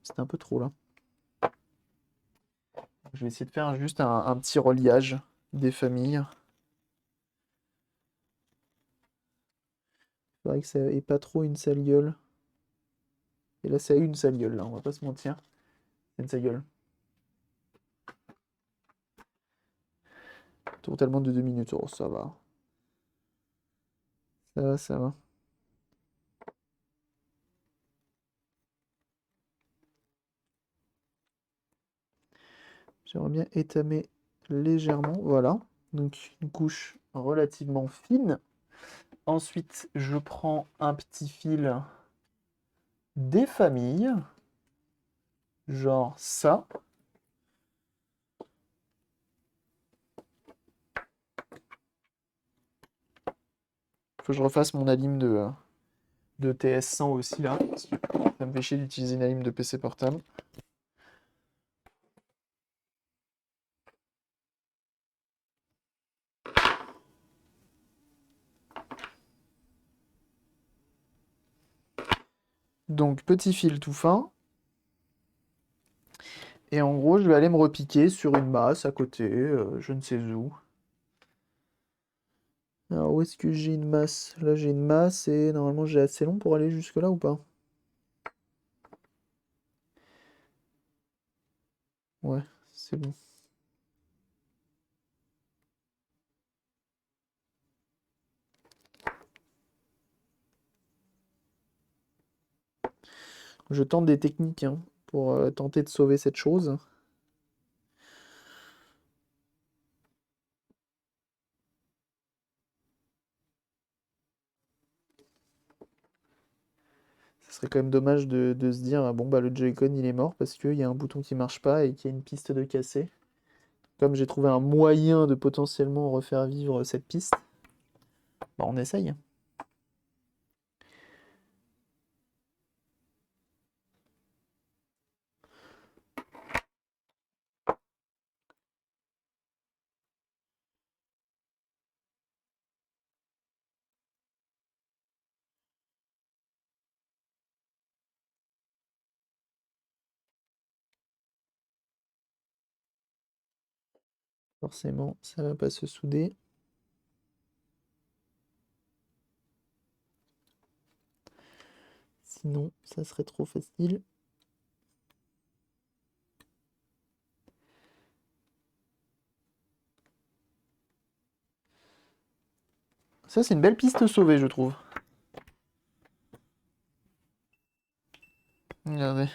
C'était un peu trop là. Je vais essayer de faire juste un petit reliage des familles. C'est vrai que ça ait pas trop une sale gueule. Et là, ça a une sale gueule, là, on va pas se mentir. C'est une sale gueule. Totalement de 2 minutes. Oh, ça va. Ça va, ça va. J'aimerais bien étamer légèrement. Voilà. Donc, une couche relativement fine. Ensuite, je prends un petit fil des familles. Genre ça. Faut que je refasse mon alim de TS100 aussi là. Parce que ça me fait chier d'utiliser une alim de PC portable. Donc petit fil tout fin. Et en gros, je vais aller me repiquer sur une masse à côté, je ne sais où. Alors où est-ce que j'ai une masse? Là j'ai une masse et normalement j'ai assez long pour aller jusque là ou pas? Ouais, c'est bon. Je tente des techniques hein, pour tenter de sauver cette chose. Ce serait quand même dommage de se dire, ah bon bah le Joy-Con il est mort parce qu'il y a un bouton qui marche pas et qu'il y a une piste de cassé. Comme j'ai trouvé un moyen de potentiellement refaire vivre cette piste, bah on essaye. Forcément, ça va pas se souder. Sinon, ça serait trop facile. Ça, c'est une belle piste sauvée, je trouve. Regardez.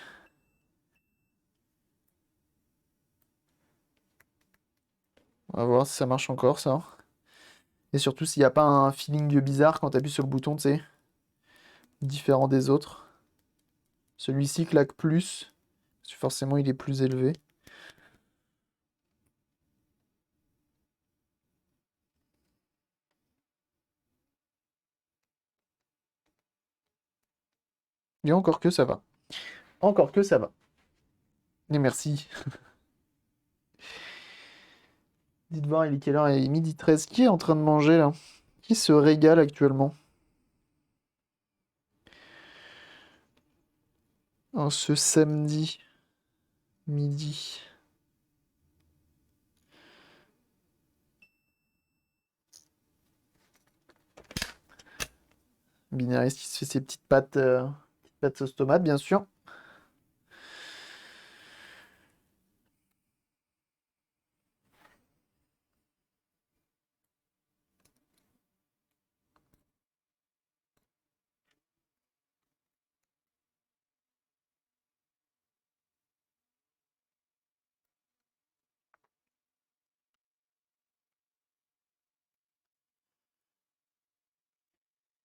On va voir si ça marche encore, ça. Et surtout s'il n'y a pas un feeling bizarre quand tu appuies sur le bouton, tu sais. Différent des autres. Celui-ci claque plus. Parce que forcément, il est plus élevé. Et encore que ça va. Encore que ça va. Et merci. Dites voir, il est quelle heure? Il est midi 13. Qui est en train de manger là? Qui se régale actuellement? En ce samedi midi. Binaris qui se fait ses petites pâtes sauce tomate, bien sûr.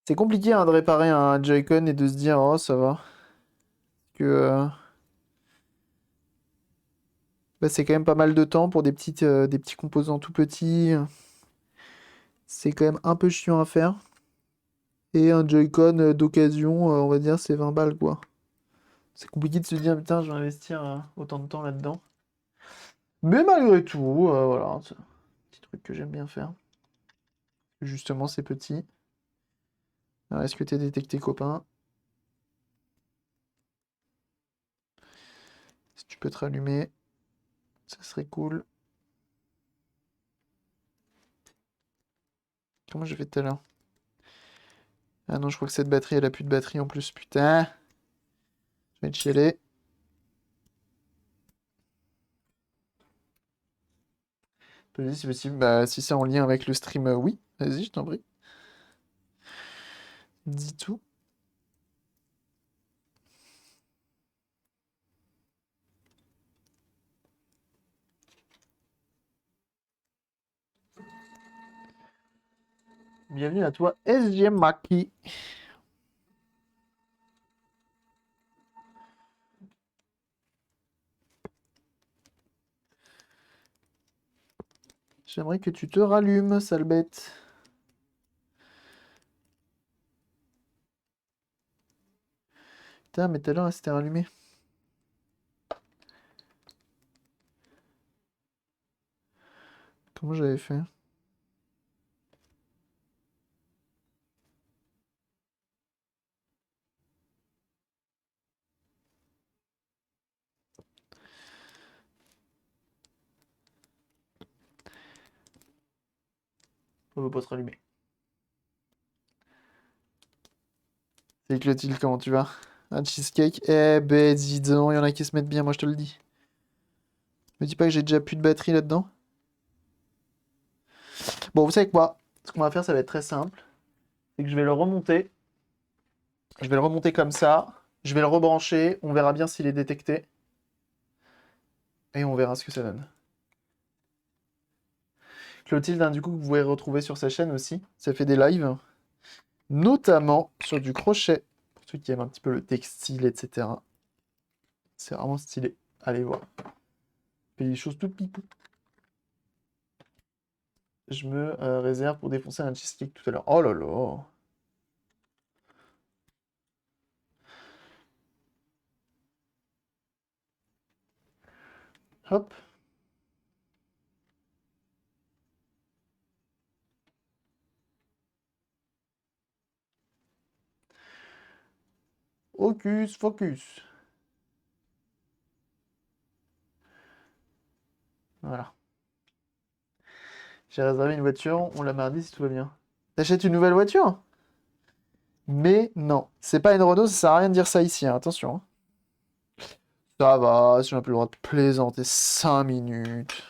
C'est compliqué hein, de réparer un Joy-Con et de se dire oh ça va. Que bah, c'est quand même pas mal de temps pour des petits composants tout petits. C'est quand même un peu chiant à faire. Et un Joy-Con d'occasion, on va dire, c'est 20 balles quoi. C'est compliqué de se dire putain, je vais investir autant de temps là-dedans. Mais malgré tout, voilà, c'est un petit truc que j'aime bien faire. Justement, c'est petit. Alors, est-ce que t'es détecté, copain? Si tu peux te rallumer, ça serait cool. Comment j'ai fait tout à l'heure? Ah non, je crois que cette batterie, elle a plus de batterie en plus, putain. Je vais te chialer. Vas-y, si possible. Bah, si c'est en lien avec le stream, oui. Vas-y, je t'en prie. Dis tout. Bienvenue à toi, SG Maki. J'aimerais que tu te rallumes, sale bête. Putain, mais tout à l'heure, elle s'était rallumée. Comment j'avais fait? On veut pas se rallumer. Salut Clotilde, comment tu vas? Un cheesecake? Eh ben, dis donc, il y en a qui se mettent bien, moi je te le dis. Me dis pas que j'ai déjà plus de batterie là-dedans. Bon, vous savez quoi? Ce qu'on va faire, ça va être très simple. C'est que je vais le remonter. Je vais le remonter comme ça. Je vais le rebrancher. On verra bien s'il est détecté. Et on verra ce que ça donne. Clotilde, hein, du coup, vous pouvez retrouver sur sa chaîne aussi. Ça fait des lives. Notamment sur du crochet. Pour ceux qui aiment un petit peu le textile, etc. C'est vraiment stylé. Allez voir. Fait des choses toutes pipou. Je me réserve pour défoncer un cheesecake tout à l'heure. Oh là là. Hop. Hocus, focus. Voilà. J'ai réservé une voiture. On la mardi si tout va bien. T'achètes une nouvelle voiture? Mais non. C'est pas une Renault, ça sert à rien de dire ça ici, hein, attention, hein. Ça va, si on n'a plus le droit de plaisanter 5 minutes.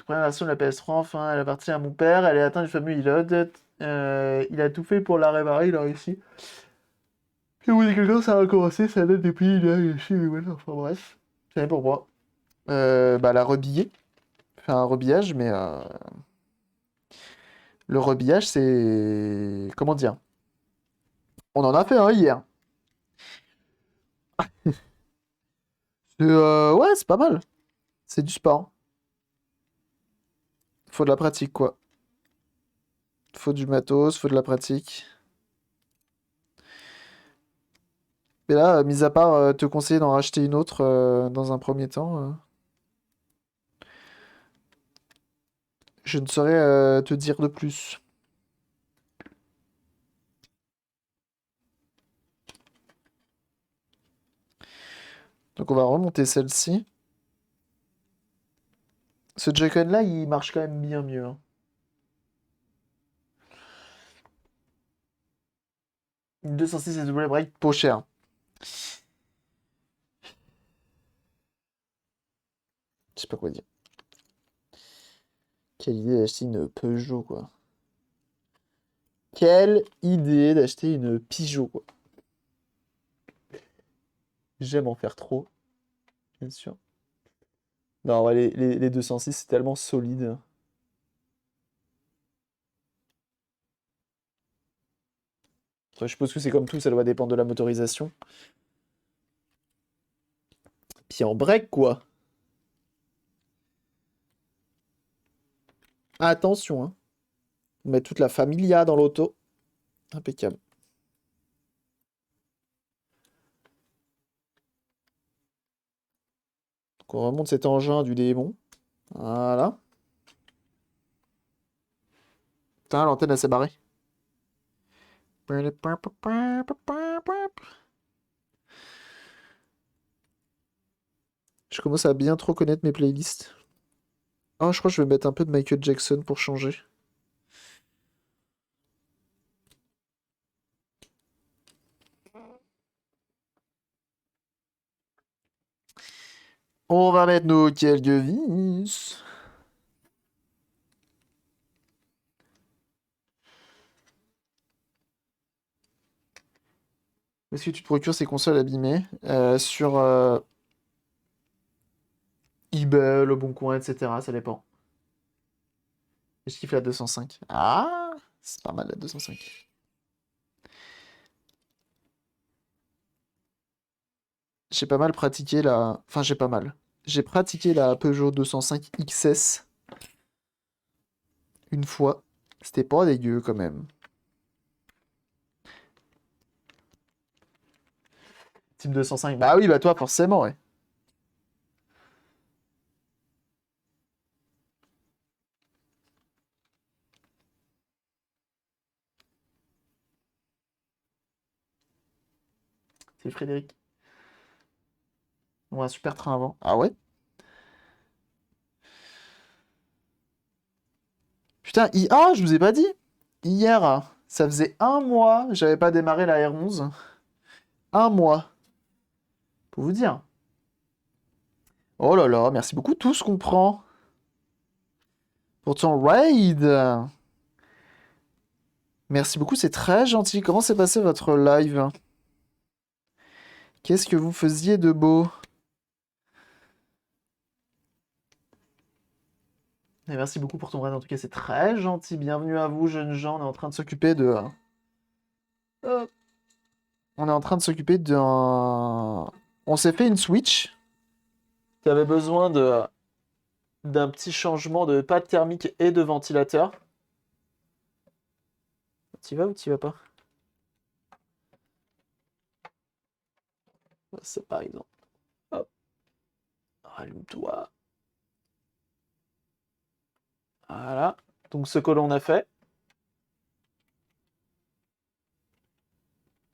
première version de la PS3, enfin, elle appartient à mon père, elle est atteinte du fameux Elod. Il a tout fait pour la réparer, il a réussi. Et au bout de quelques temps, ça a recommencé, ça date depuis, il a réussi, mais voilà, enfin bref. C'est pour moi. Bah, la rebiller. Faire un rebillage, mais le rebillage, c'est... Comment dire? On en a fait un hier. Ouais, c'est pas mal. C'est du sport. Faut de la pratique, quoi. Faut du matos, faut de la pratique. Mais là, mis à part te conseiller d'en racheter une autre dans un premier temps, je ne saurais te dire de plus. Donc on va remonter celle-ci. Ce Joy-Con là, il marche quand même bien mieux, hein. Une 206 double break, pas cher. Je sais pas quoi dire. Quelle idée d'acheter une Peugeot, quoi. Quelle idée d'acheter une Peugeot, quoi. J'aime en faire trop, bien sûr. Non, ouais, les 206, c'est tellement solide. Après, je suppose que c'est comme tout, ça doit dépendre de la motorisation. Puis en break, quoi. Attention, hein. On met toute la familia dans l'auto. Impeccable. Donc on remonte cet engin du démon. Voilà. Putain, l'antenne, elle s'est barrée. Je commence à bien trop connaître mes playlists. Oh, je crois que je vais mettre un peu de Michael Jackson pour changer. On va mettre nos quelques vis. Est-ce que tu te procures ces consoles abîmées sur eBay, Le Bon Coin, etc. Ça dépend. Je kiffe la 205. Ah, c'est pas mal la 205. J'ai pas mal pratiqué la... Enfin, j'ai pas mal. J'ai pratiqué la Peugeot 205 XS une fois. C'était pas dégueu quand même. Team 205. Bah oui, bah toi, forcément, ouais. C'est Frédéric. On a un super train avant. Ah ouais? Putain, ah, je vous ai pas dit. Hier, ça faisait un mois, j'avais pas démarré la R11. Un mois. Pour vous dire. Oh là là, merci beaucoup, tout ce qu'on prend. Pour ton raid. Merci beaucoup, c'est très gentil. Comment s'est passé votre live? Qu'est-ce que vous faisiez de beau? Et merci beaucoup pour ton raid, en tout cas, c'est très gentil. Bienvenue à vous, jeunes gens. On est en train de s'occuper de... Hop. On est en train de s'occuper d'un... On s'est fait une Switch qui avait besoin de d'un petit changement de pâte thermique et de ventilateur. T'y vas ou t'y vas pas? C'est par exemple. Hop, rallume-toi. Voilà. Donc ce que l'on a fait.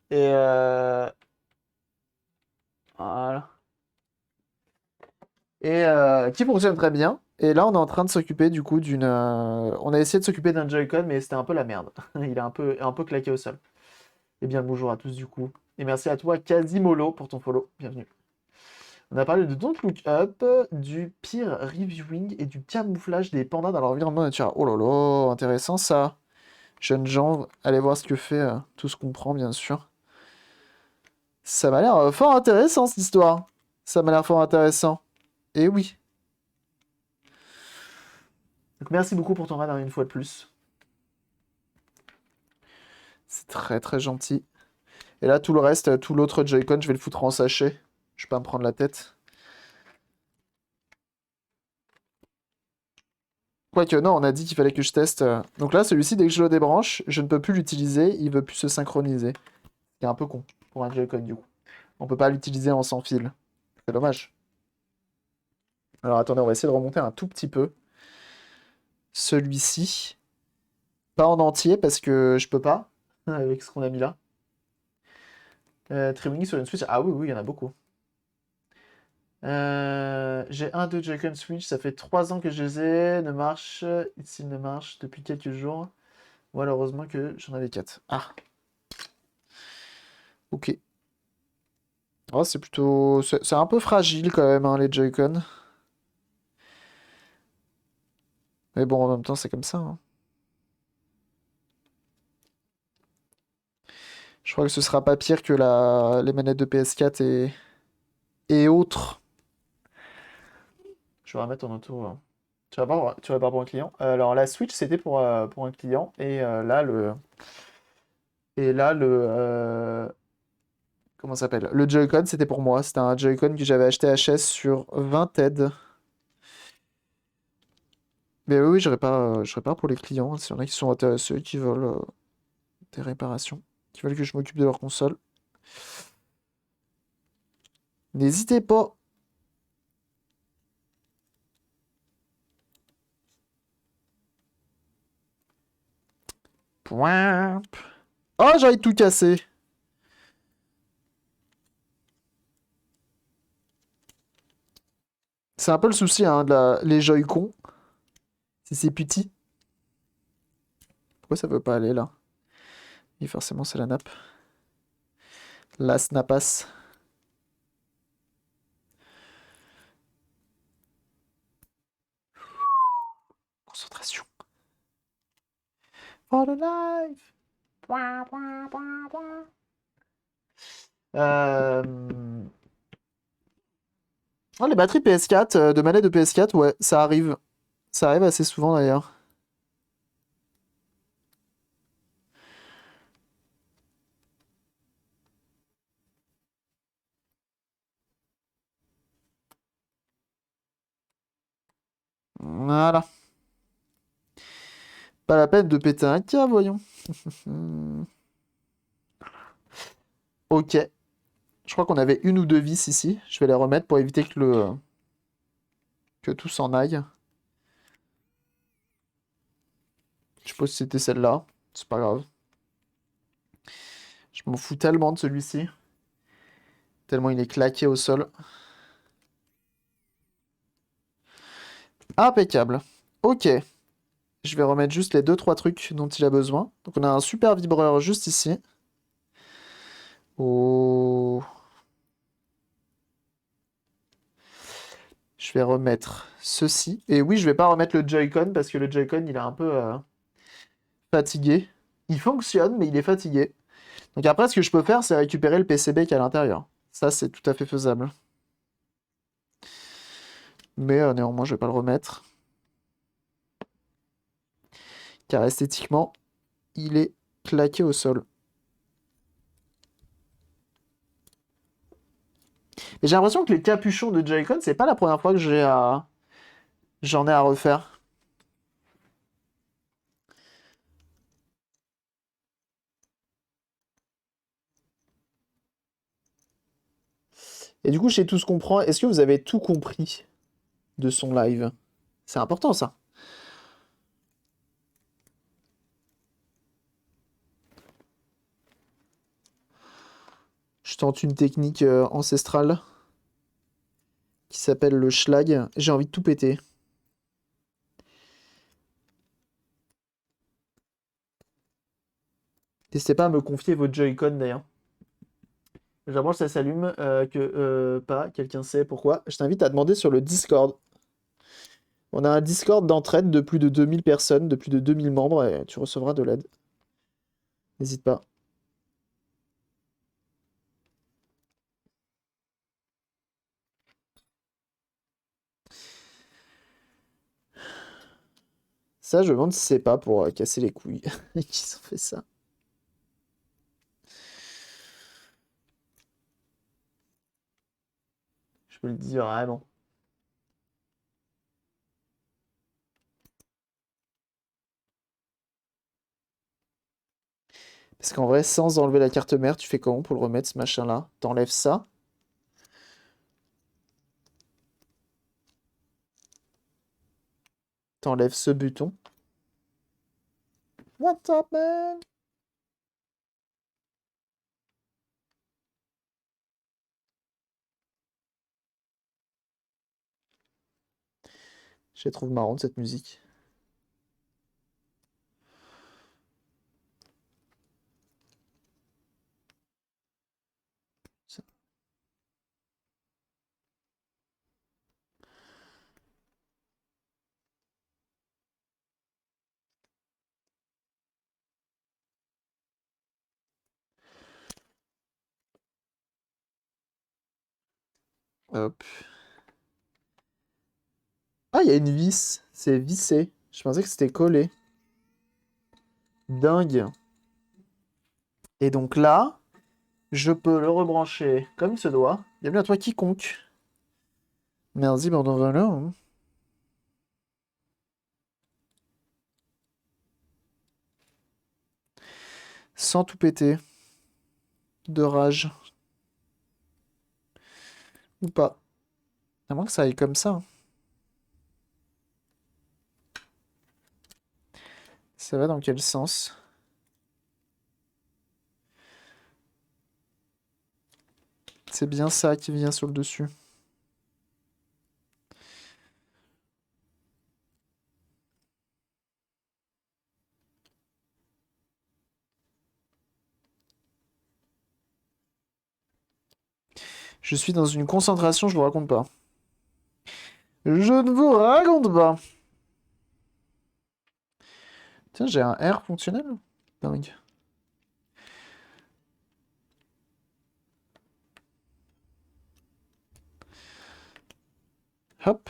Et voilà. Et qui fonctionne très bien. Et là, on est en train de s'occuper du coup d'une. On a essayé de s'occuper d'un Joy-Con, mais c'était un peu la merde. Il est un peu claqué au sol. Et bien, bonjour à tous du coup. Et merci à toi, Quasimolo, pour ton follow. Bienvenue. On a parlé de Don't Look Up, du peer reviewing et du camouflage des pandas dans leur environnement naturel. Oh là là, intéressant ça. Jeunes gens, allez voir ce que fait Tout ce qu'on prend, bien sûr. Ça m'a l'air fort intéressant cette histoire. Ça m'a l'air fort intéressant. Et oui. Donc merci beaucoup pour ton raid une fois de plus. C'est très très gentil. Et là, tout le reste, tout l'autre Joy-Con, je vais le foutre en sachet. Je vais pas me prendre la tête. Quoique, non, on a dit qu'il fallait que je teste. Donc là, celui-ci, dès que je le débranche, je ne peux plus l'utiliser. Il veut plus se synchroniser. C'est un peu con pour un Joy-Con, du coup. On peut pas l'utiliser en sans fil. C'est dommage. Alors attendez, on va essayer de remonter un tout petit peu. Celui-ci. Pas en entier, parce que je peux pas. Avec ce qu'on a mis là. Trimming sur une Switch. Ah oui, oui, il y en a beaucoup. J'ai un de Joy-Con Switch, ça fait 3 ans que je les ai, ne marche, s'il ne marche depuis quelques jours. Malheureusement que j'en avais 4. Ah, ok. Oh, c'est plutôt... C'est un peu fragile quand même, hein, les Joy-Con. Mais bon, en même temps, c'est comme ça, hein. Je crois que ce sera pas pire que les manettes de PS4 et autres. Je vais remettre en auto, hein. Tu vas pas pour un client. Alors, la Switch, c'était pour un client. Et là, le... comment ça s'appelle? Le Joy-Con, c'était pour moi. C'était un Joy-Con que j'avais acheté HS sur Vinted. Mais oui, oui, je répare pour les clients. S'il y en a qui sont intéressés, qui veulent des réparations, qui veulent que je m'occupe de leur console. N'hésitez pas. Point. Oh, j'ai envie de tout casser. C'est un peu le souci, hein, les Joy-Con. Si c'est petit. Pourquoi ça veut pas aller là? Et forcément, c'est la nappe. La snapasse. Concentration. For the life. Point, point, point, point. Oh, les batteries PS4, de manette de PS4, ouais, ça arrive. Ça arrive assez souvent d'ailleurs. Voilà. Pas la peine de péter un câble, voyons. Hmm. Ok. Je crois qu'on avait une ou deux vis ici. Je vais les remettre pour éviter que tout s'en aille. Je suppose que c'était celle-là. C'est pas grave. Je m'en fous tellement de celui-ci. Tellement il est claqué au sol. Impeccable. Ok. Je vais remettre juste les deux trois trucs dont il a besoin. Donc on a un super vibreur juste ici. Oh. Je vais remettre ceci. Et oui, je vais pas remettre le Joy-Con parce que le Joy-Con, il est un peu fatigué. Il fonctionne, mais il est fatigué. Donc après, ce que je peux faire, c'est récupérer le PCB qui est à l'intérieur. Ça, c'est tout à fait faisable. Mais néanmoins, je vais pas le remettre. Car esthétiquement, il est claqué au sol. Et j'ai l'impression que les capuchons de Joy-Con, c'est pas la première fois que j'en ai à refaire. Et du coup, chez Tout ce qu'on prend, est-ce que vous avez tout compris de son live? C'est important, ça. Je tente une technique ancestrale qui s'appelle le schlag. J'ai envie de tout péter. N'hésitez pas à me confier votre Joy-Con d'ailleurs. J'abranche, ça s'allume, pas, quelqu'un sait pourquoi. Je t'invite à demander sur le Discord. On a un Discord d'entraide de plus de 2000 personnes, de plus de 2000 membres, et tu recevras de l'aide. N'hésite pas. Ça, je me demande si c'est pas pour casser les couilles qu'ils ont fait ça. Je peux le dire vraiment. Parce qu'en vrai, sans enlever la carte mère, tu fais comment pour le remettre, ce machin-là? T'enlèves ça. T'enlèves ce bouton. What's up, man? Je la trouve marrante, cette musique. Ça- Hop. Ah, il y a une vis. C'est vissé. Je pensais que c'était collé. Dingue. Et donc là, je peux le rebrancher comme il se doit. Bienvenue à toi, quiconque. Merci, Bordeaux. Sans tout péter. De rage. Ou pas. À moins que ça aille comme ça, hein. Ça va dans quel sens? C'est bien ça qui vient sur le dessus. Je suis dans une concentration, je vous raconte pas. Je ne vous raconte pas. Tiens, j'ai un R fonctionnel. Dingue. Hop.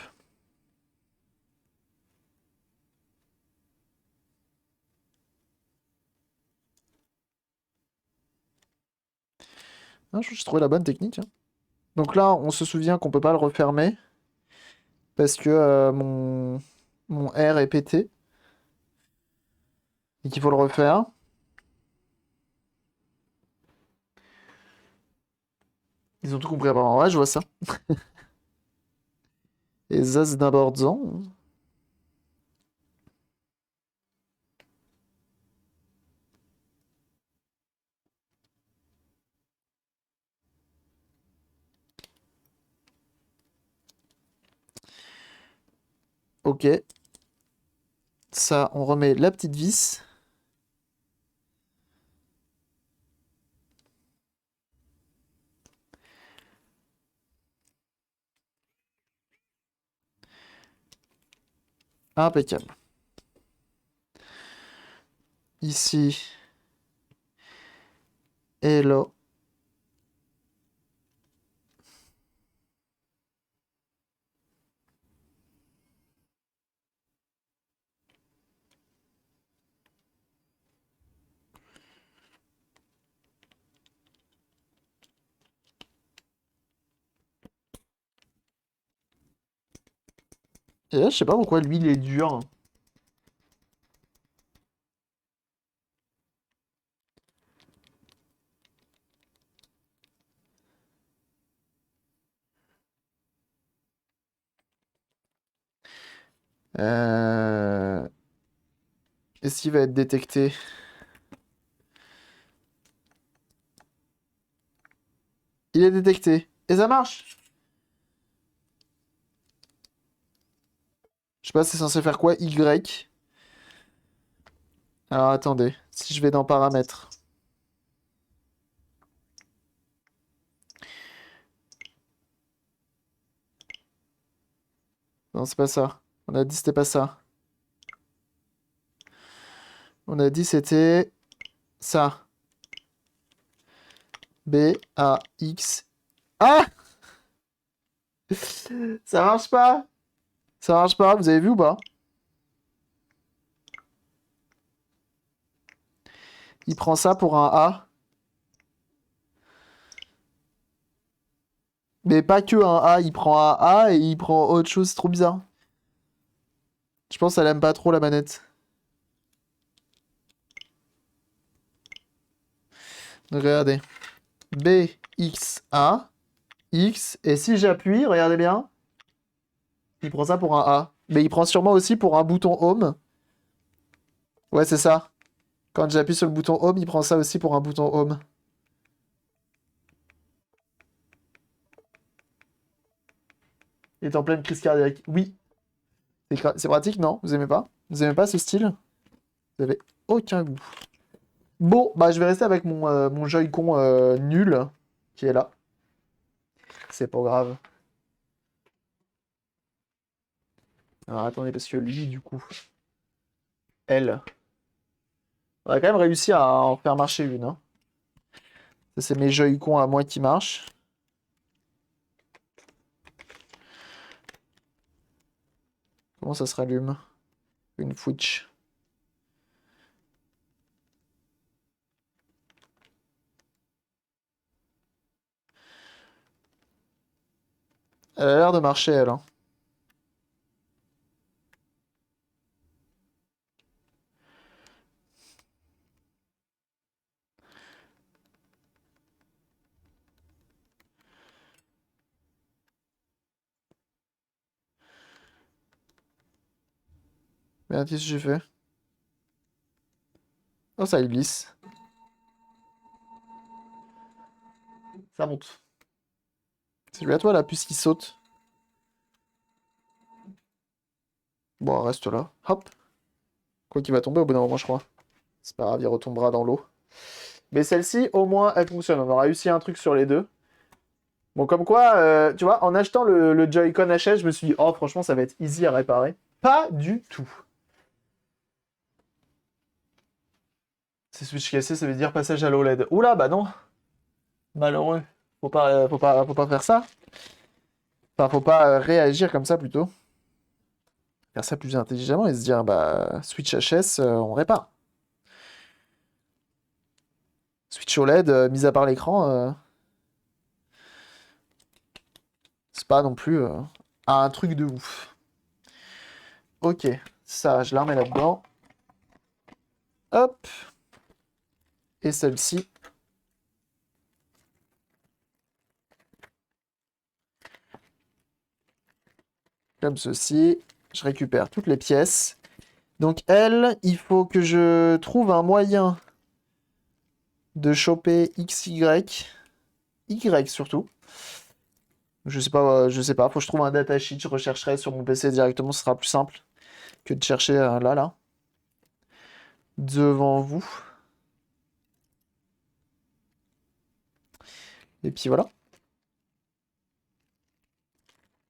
Ah, j'ai trouvé la bonne technique, hein. Donc là, on se souvient qu'on peut pas le refermer parce que mon R est pété et qu'il faut le refaire. Ils ont tout compris apparemment. Ouais, je vois ça. Et Zaz d'abordant. Ok. Ça, on remet la petite vis. Impeccable. Ici. Et là. Et là, je sais pas pourquoi lui, il est dur. Euh... Est-ce qu'il va être détecté? Il est détecté. Et ça marche. Je sais pas, c'est censé faire quoi? Y. Alors attendez. Si je vais dans paramètres. Non, c'est pas ça. On a dit c'était pas ça. On a dit c'était ça. B, A, X. Ah! Ça marche pas! Ça marche pas, vous avez vu ou pas? Il prend ça pour un A. Mais pas que un A, il prend un A et il prend autre chose, c'est trop bizarre. Je pense qu'elle aime pas trop la manette. Regardez. B, X, A, X. Et si j'appuie, regardez bien, il prend ça pour un A. Mais il prend sûrement aussi pour un bouton Home. Ouais, c'est ça. Quand j'appuie sur le bouton Home, il prend ça aussi pour un bouton Home. Il est en pleine crise cardiaque. Oui. C'est pratique, non? Vous aimez pas? Vous aimez pas ce style? Vous avez aucun goût. Bon, bah je vais rester avec mon Joy-Con nul qui est là. C'est pas grave. Alors attendez, parce que lui, du coup, elle, on a quand même réussi à en faire marcher une. Hein. Ça, c'est mes Joy-Con à moi qui marchent. Comment ça se rallume? Une Switch. Elle a l'air de marcher, elle. Hein. Merde, qu'est-ce que j'ai fait? Oh, ça glisse. Ça monte. C'est lui à toi, la puce qui saute. Bon, elle reste là. Hop. Quoi qu'il va tomber au bout d'un moment, je crois. C'est pas grave, il retombera dans l'eau. Mais celle-ci, au moins, elle fonctionne. On aura réussi un truc sur les deux. Bon, comme quoi, tu vois, en achetant le Joy-Con HS, je me suis dit, oh, franchement, ça va être easy à réparer. Pas du tout. C'est Switch cassé, ça veut dire passage à l'OLED. Oula, bah non. Malheureux. Faut pas faire ça. Enfin, faut pas réagir comme ça plutôt. Faire ça plus intelligemment et se dire, bah, Switch HS, on répare. Switch OLED, mis à part l'écran, c'est pas non plus un truc de ouf. Ok, ça, je la remets là-dedans. Hop. Et celle-ci. Comme ceci. Je récupère toutes les pièces. Donc elle, il faut que je trouve un moyen de choper XY. Y surtout. Je sais pas, faut que je trouve un datasheet, je rechercherai sur mon PC directement, ce sera plus simple que de chercher là, devant vous. Et puis voilà.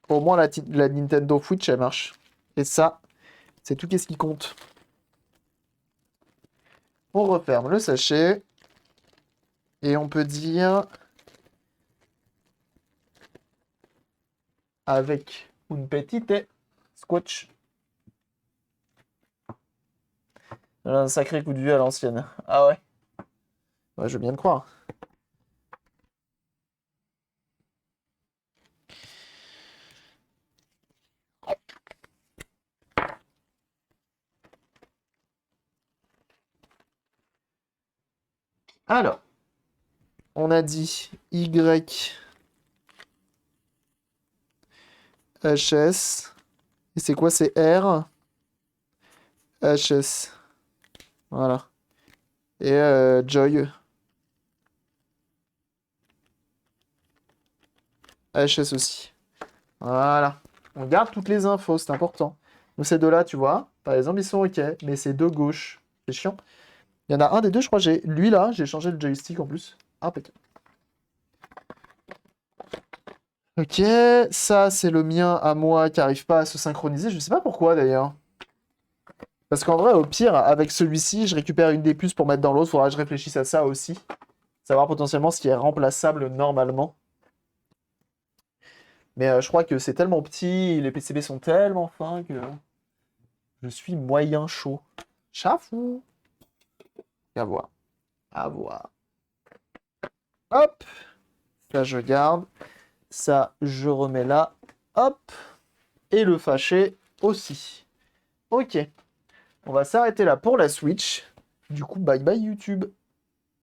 Au moins la Nintendo Switch, elle marche. Et ça, c'est tout ce qui compte. On referme le sachet. Et on peut dire avec une petite scotch. Un sacré coup de vue à l'ancienne. Ah ouais? Ouais, je veux bien le croire. Alors, on a dit Y, HS. Et c'est quoi? C'est R, HS. Voilà. Et Joy, HS aussi. Voilà. On garde toutes les infos, c'est important. Donc ces deux-là, tu vois, par exemple, ils sont OK. Mais ces deux gauches, c'est chiant. Il y en a un des deux, je crois, lui là, j'ai changé le joystick en plus. Impeccable. Ok, ça c'est le mien à moi qui arrive pas à se synchroniser. Je sais pas pourquoi d'ailleurs. Parce qu'en vrai, au pire, avec celui-ci, je récupère une des puces pour mettre dans l'autre. Faudra que je réfléchisse à ça aussi. Savoir potentiellement ce qui est remplaçable normalement. Mais je crois que c'est tellement petit, les PCB sont tellement fins que je suis moyen chaud. Chafou. À voir. À voir. Hop. Ça, je garde. Ça, je remets là. Hop. Et le fâché aussi. Ok. On va s'arrêter là pour la Switch. Du coup, bye bye YouTube.